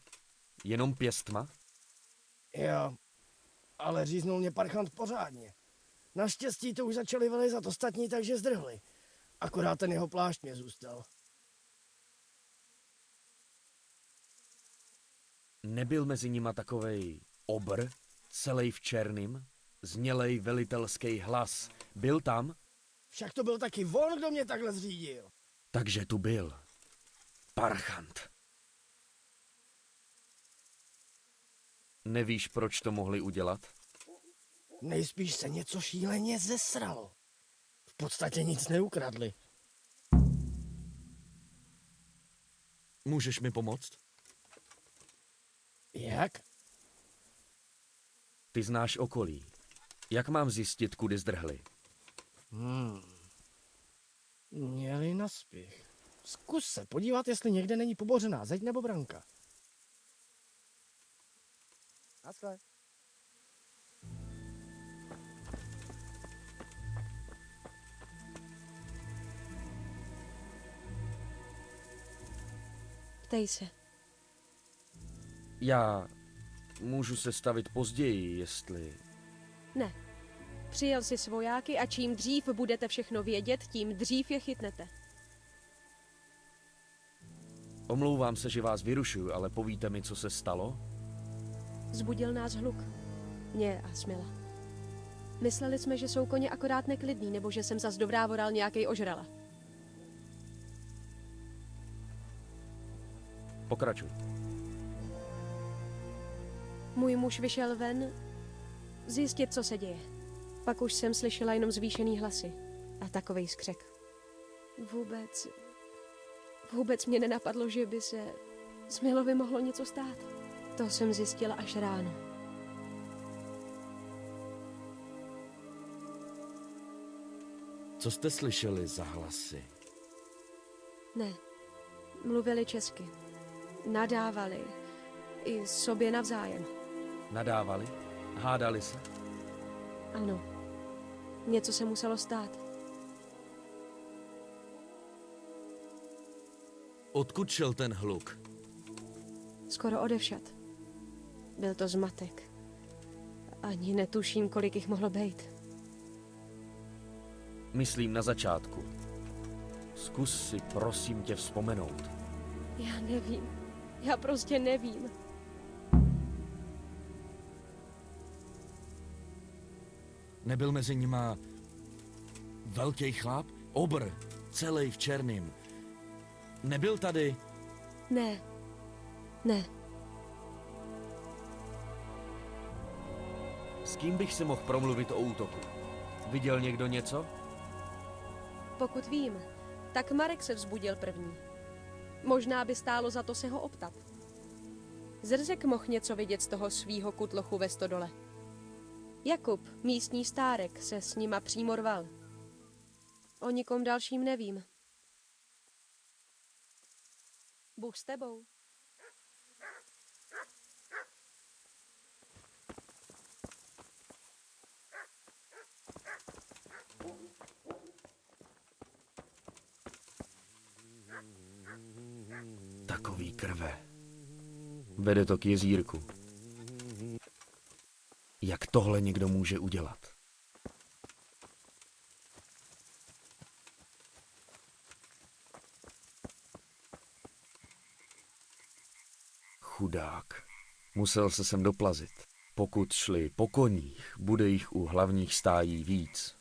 Jenom pěstma? Jo, ale říznul mě parchant pořádně. Naštěstí to už začali vylezat ostatní, takže zdrhli. Akorát ten jeho plášť mě zůstal. Nebyl mezi nima takovej obr, celej v černým, znělej velitelský hlas. Byl tam? Však to byl taky on, kdo mě takhle zřídil. Takže tu byl. Parchant. Nevíš, proč to mohli udělat? Nejspíš se něco šíleně zesralo. V podstatě nic neukradli. Můžeš mi pomoct? Jak? Ty znáš okolí. Jak mám zjistit, kudy zdrhli? Měli naspěch. Zkus se podívat, jestli někde není pobořená zeď nebo branka. Naschle. Ptej se. Já můžu se stavit později, jestli... Ne. Přijel si s vojáky a čím dřív budete všechno vědět, tím dřív je chytnete. Omlouvám se, že vás vyrušuju, ale povíte mi, co se stalo? Zbudil nás hluk. Mě a Smila. Mysleli jsme, že jsou koně akorát neklidný, nebo že jsem zas dovrávoral nějakej ožrala. Pokračuj. Můj muž vyšel ven zjistit, co se děje. Pak už jsem slyšela jenom zvýšený hlasy a takovej skřek. Vůbec mě nenapadlo, že by se Smilovi mohlo něco stát. To jsem zjistila až ráno. Co jste slyšeli za hlasy? Ne, mluvili česky. Nadávali. I sobě navzájem. Nadávali? Hádali se? Ano. Něco se muselo stát. Odkud šel ten hluk? Skoro odevšad. Byl to zmatek. Ani netuším, kolik jich mohlo být. Myslím na začátku. Zkus si prosím tě vzpomenout. Já nevím. Já prostě nevím. Nebyl mezi nima velký chlap? Obr, celý v černým. Nebyl tady? Ne. Ne. S kým bych si mohl promluvit o útoku? Viděl někdo něco? Pokud vím, tak Marek se vzbudil první. Možná by stálo za to se ho optat. Zrzek mohl něco vidět z toho svýho kutlochu ve stodole. Jakub, místní stárek, se s nima přímo rval. O nikom dalším nevím. Bůh s tebou. Takový krve. Vede to k jezírku. Jak tohle někdo může udělat? Chudák. Musel se sem doplazit. Pokud šli po koních, bude jich u hlavních stájí víc.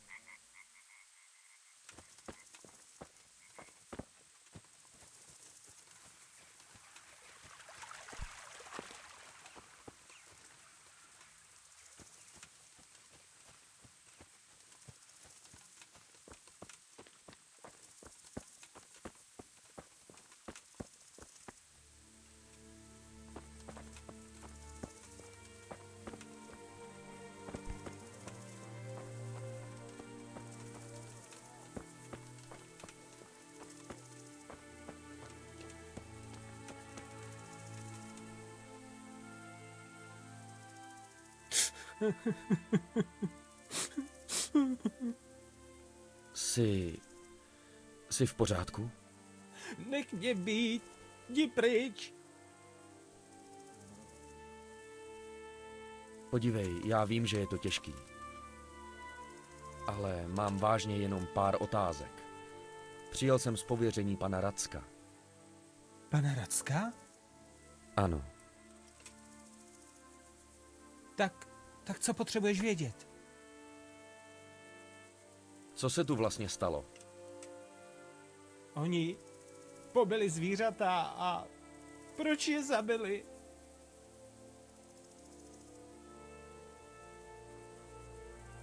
Jsi v pořádku? Nech mě být, jdi pryč. Podívej, já vím, že je to těžký. Ale mám vážně jenom pár otázek. Přijel jsem z pověření pana Racka. Pana Racka? Ano. Tak co potřebuješ vědět? Co se tu vlastně stalo? Oni pobili zvířata a proč je zabili?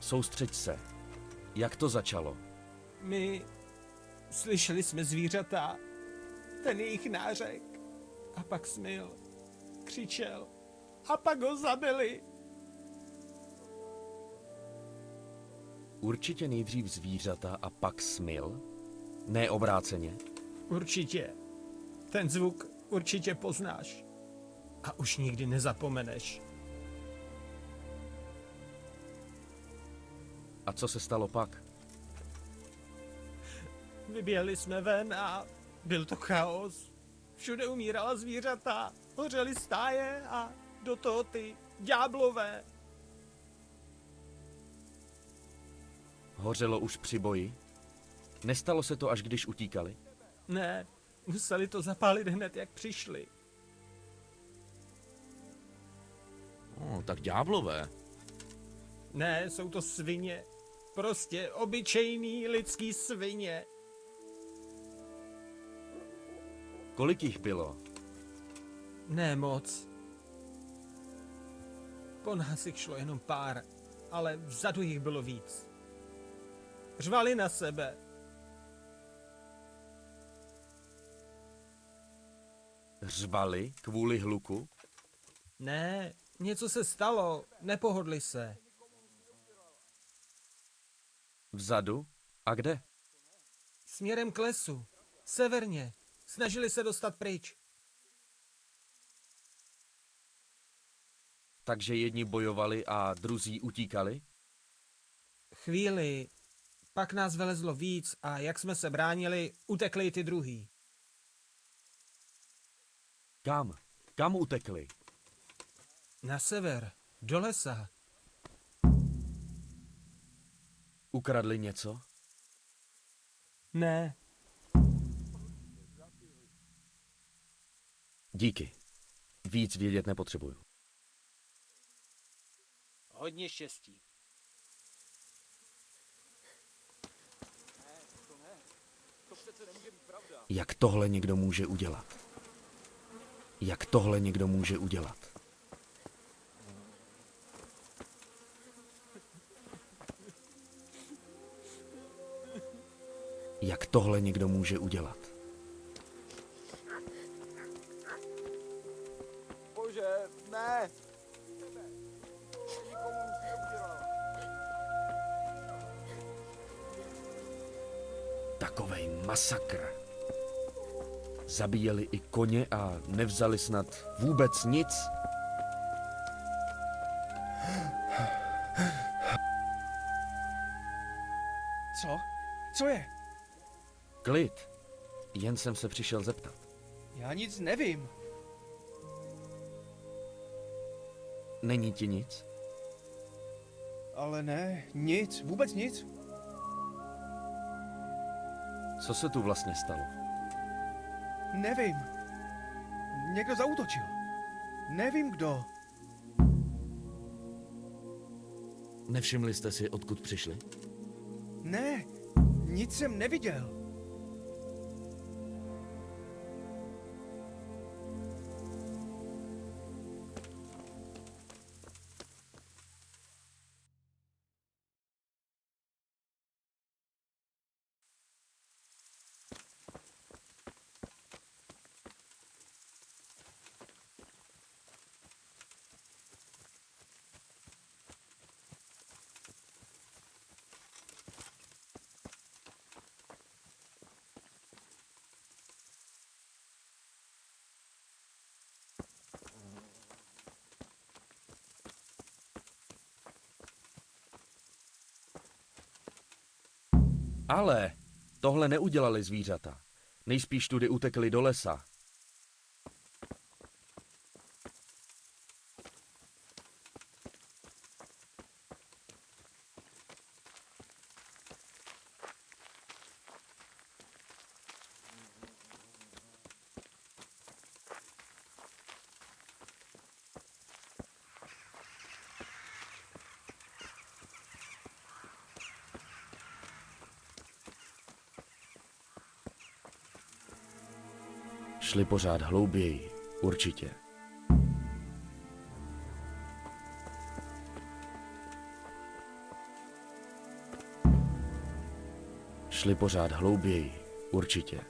Soustřeď se. Jak to začalo? My slyšeli jsme zvířata, ten jejich nářek. A pak smil, křičel a pak ho zabili. Určitě nejdřív zvířata a pak smil? Ne obráceně? Určitě. Ten zvuk určitě poznáš. A už nikdy nezapomeneš. A co se stalo pak? Vyběhli jsme ven a byl to chaos. Všude umírala zvířata, hořely stáje a do toho ty ďáblové. Hořelo už při boji? Nestalo se to, až když utíkali? Ne, museli to zapálit hned, jak přišli. Tak ďáblové. Ne, jsou to svině. Prostě obyčejný lidský svině. Kolik jich bylo? Ne moc. Po nás jich šlo jenom pár, ale vzadu jich bylo víc. Řvali na sebe. Řvali kvůli hluku? Ne, něco se stalo, nepohodli se. Vzadu? A kde? Směrem k lesu, severně. Snažili se dostat pryč. Takže jedni bojovali a druzí utíkali? Chvíli, pak nás vylezlo víc a jak jsme se bránili, utekli ty druhý. Kam? Kam utekli? Na sever, do lesa. Ukradli něco? Ne. Díky. Víc vědět nepotřebuju. Hodně štěstí. Jak tohle někdo může udělat? Jak tohle někdo může udělat? Jak tohle někdo může udělat? Bože, Takovej masakr. Zabíjeli i koně a nevzali snad vůbec nic. Co? Co je? Klid. Jen jsem se přišel zeptat. Já nic nevím. Není ti nic? Ale ne, nic, vůbec nic. Co se tu vlastně stalo? Nevím. Někdo zaútočil. Nevím kdo. Nevšimli jste si, odkud přišli? Ne, nic jsem neviděl. Ale tohle neudělali zvířata. Nejspíš tudy utekli do lesa. Šli pořád hlouběji, určitě. Šli pořád hlouběji, určitě.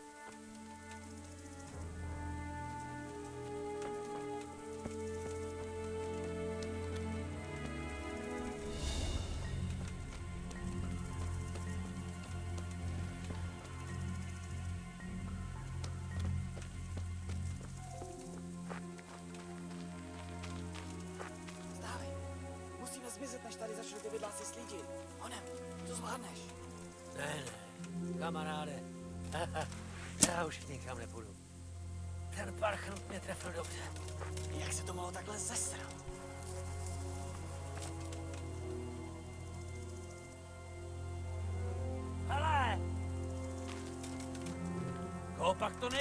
Musíme zmizet, než tady začnou ty vidláci slídit. Honem, to zvládneš. Ne, kamaráde. Já už nikam nepůjdu. Ten parchnut mě trefil dobře. Jak se to mohlo takhle zesrat? Hele! Koho pak to ne...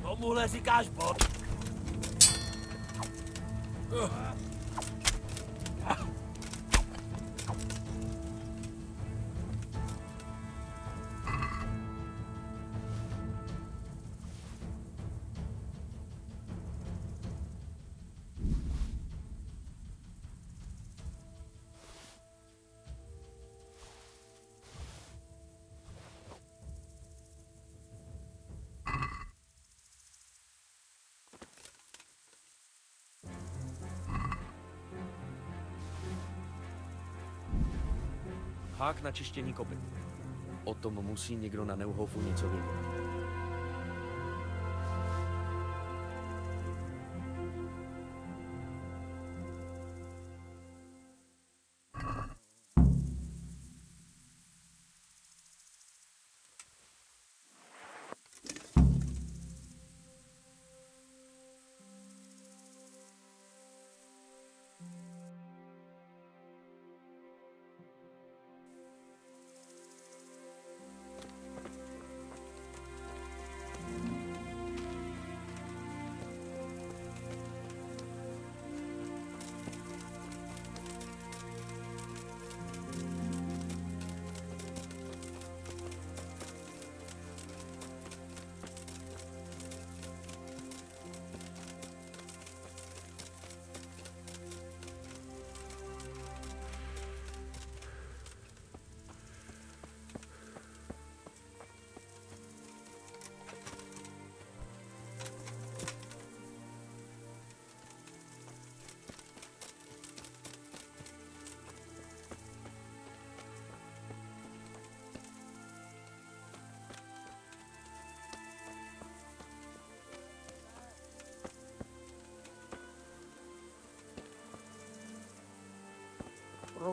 Tomuhle říkáš bod? Hák na čištění kopyt. O tom musí někdo na Neuhofu něco vědět.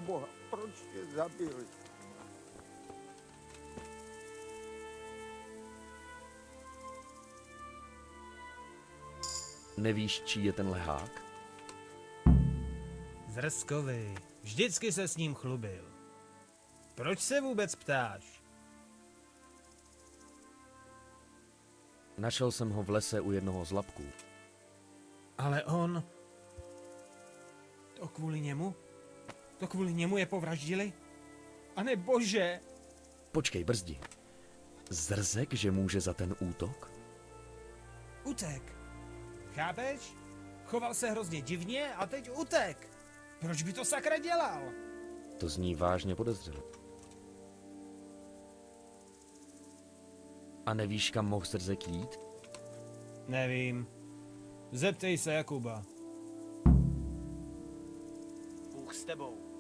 pro boha, proč je zabili? Nevíš, čí je ten lehák? Zrskovi. Vždycky se s ním chlubil. Proč se vůbec ptáš? Našel jsem ho v lese u jednoho z lapků. Ale on... To kvůli němu? To kvůli němu je povraždili? Ane bože! Počkej, brzdi. Zrzek, že může za ten útok? Utek. Chápeš? Choval se hrozně divně a teď utek. Proč by to sakra dělal? To zní vážně podezřele. A nevíš, kam mohl Zrzek jít? Nevím. Zeptej se Jakuba. Bůh s tebou.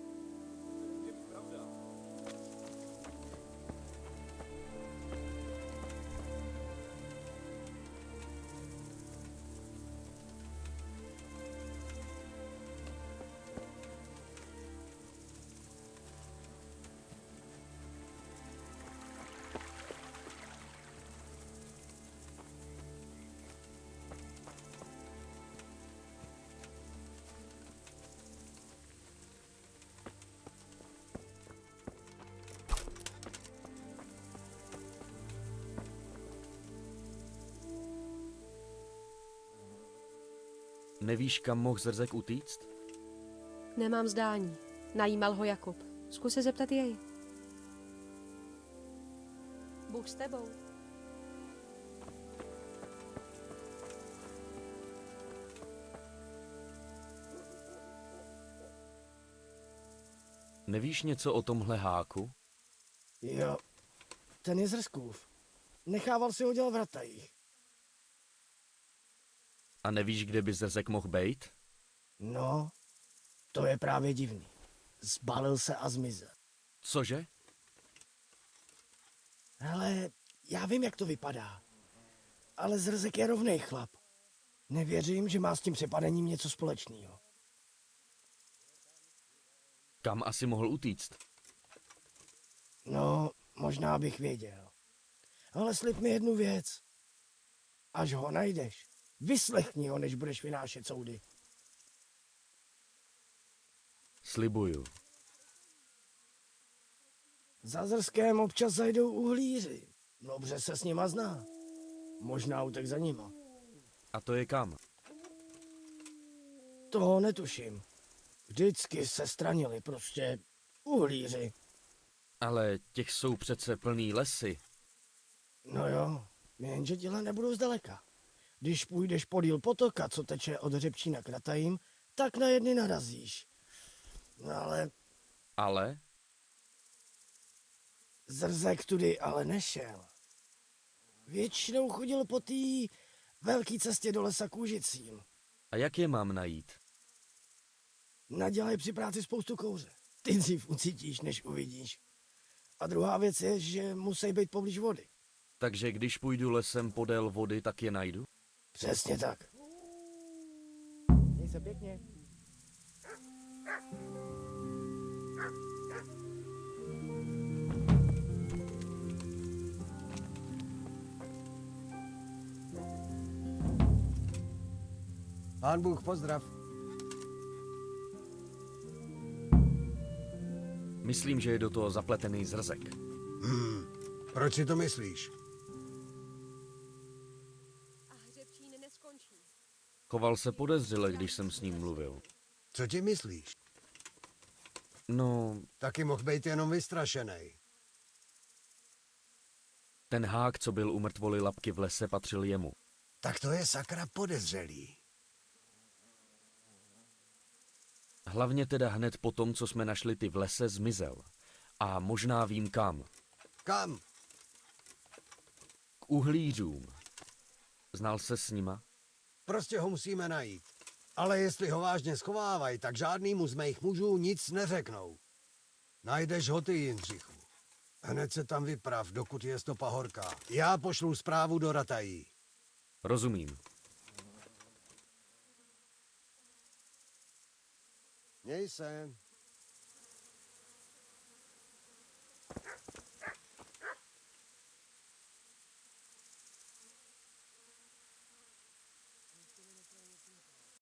Nevíš, kam mohl Zrzek utíct? Nemám zdání. Najímal ho Jakub. Zkus se zeptat jej. Bůh s tebou. Nevíš něco o tomhle háku? Jo, ten je Zrskův. Nechával si ho dělat v Ratajích. A nevíš, kde by Zrzek mohl bejt? No, to je právě divný. Zbalil se a zmizel. Cože? Hele, já vím, jak to vypadá. Ale Zrzek je rovnej chlap. Nevěřím, že má s tím přepadením něco společného. Kam asi mohl utíct? No, možná bych věděl. Ale slib mi jednu věc. Až ho najdeš, vyslechni ho, než budeš vynášet soudy. Slibuju. Za Zrskem občas zajdou uhlíři. Dobře se s nima zná. Možná utek za nima. A to je kam? Toho netuším. Vždycky se stranili prostě uhlíři. Ale těch jsou přece plný lesy. No jo, jenže těhle nebudou zdaleka. Když půjdeš podél potoka, co teče od Řepčína k Ratajím, tak na jedny narazíš. No ale... Ale? Zrzek tudy ale nešel. Většinou chodil po té velké cestě do lesa k Úžicím. A jak je mám najít? Nadělej při práci spoustu kouře. Ty dřív ucítíš, než uvidíš. A druhá věc je, že musí být poblíž vody. Takže když půjdu lesem podél vody, tak je najdu? Přesně tak. Měj se pěkně. Pán Bůh pozdrav. Myslím, že je do toho zapletený Zrzek. Proč si to myslíš? A Hřebčín neskončí. Choval se podezřele, když jsem s ním mluvil. Co ti myslíš? No, Taky mohl být jenom vystrašený. ten hák, co byl u mrtvoly Lapky v lese, patřil jemu. Tak to je sakra podezřelý. Hlavně teda hned po tom, co jsme našli ty v lese, zmizel. A možná vím kam. Kam? K uhlířům. Znal se s nima? Prostě ho musíme najít. Ale jestli ho vážně schovávají, tak žádnýmu z mých mužů nic neřeknou. Najdeš ho ty, Jindřichu. Hned se tam vyprav, dokud je stopa horká. Já pošlu zprávu do Ratají. Rozumím. Měj se.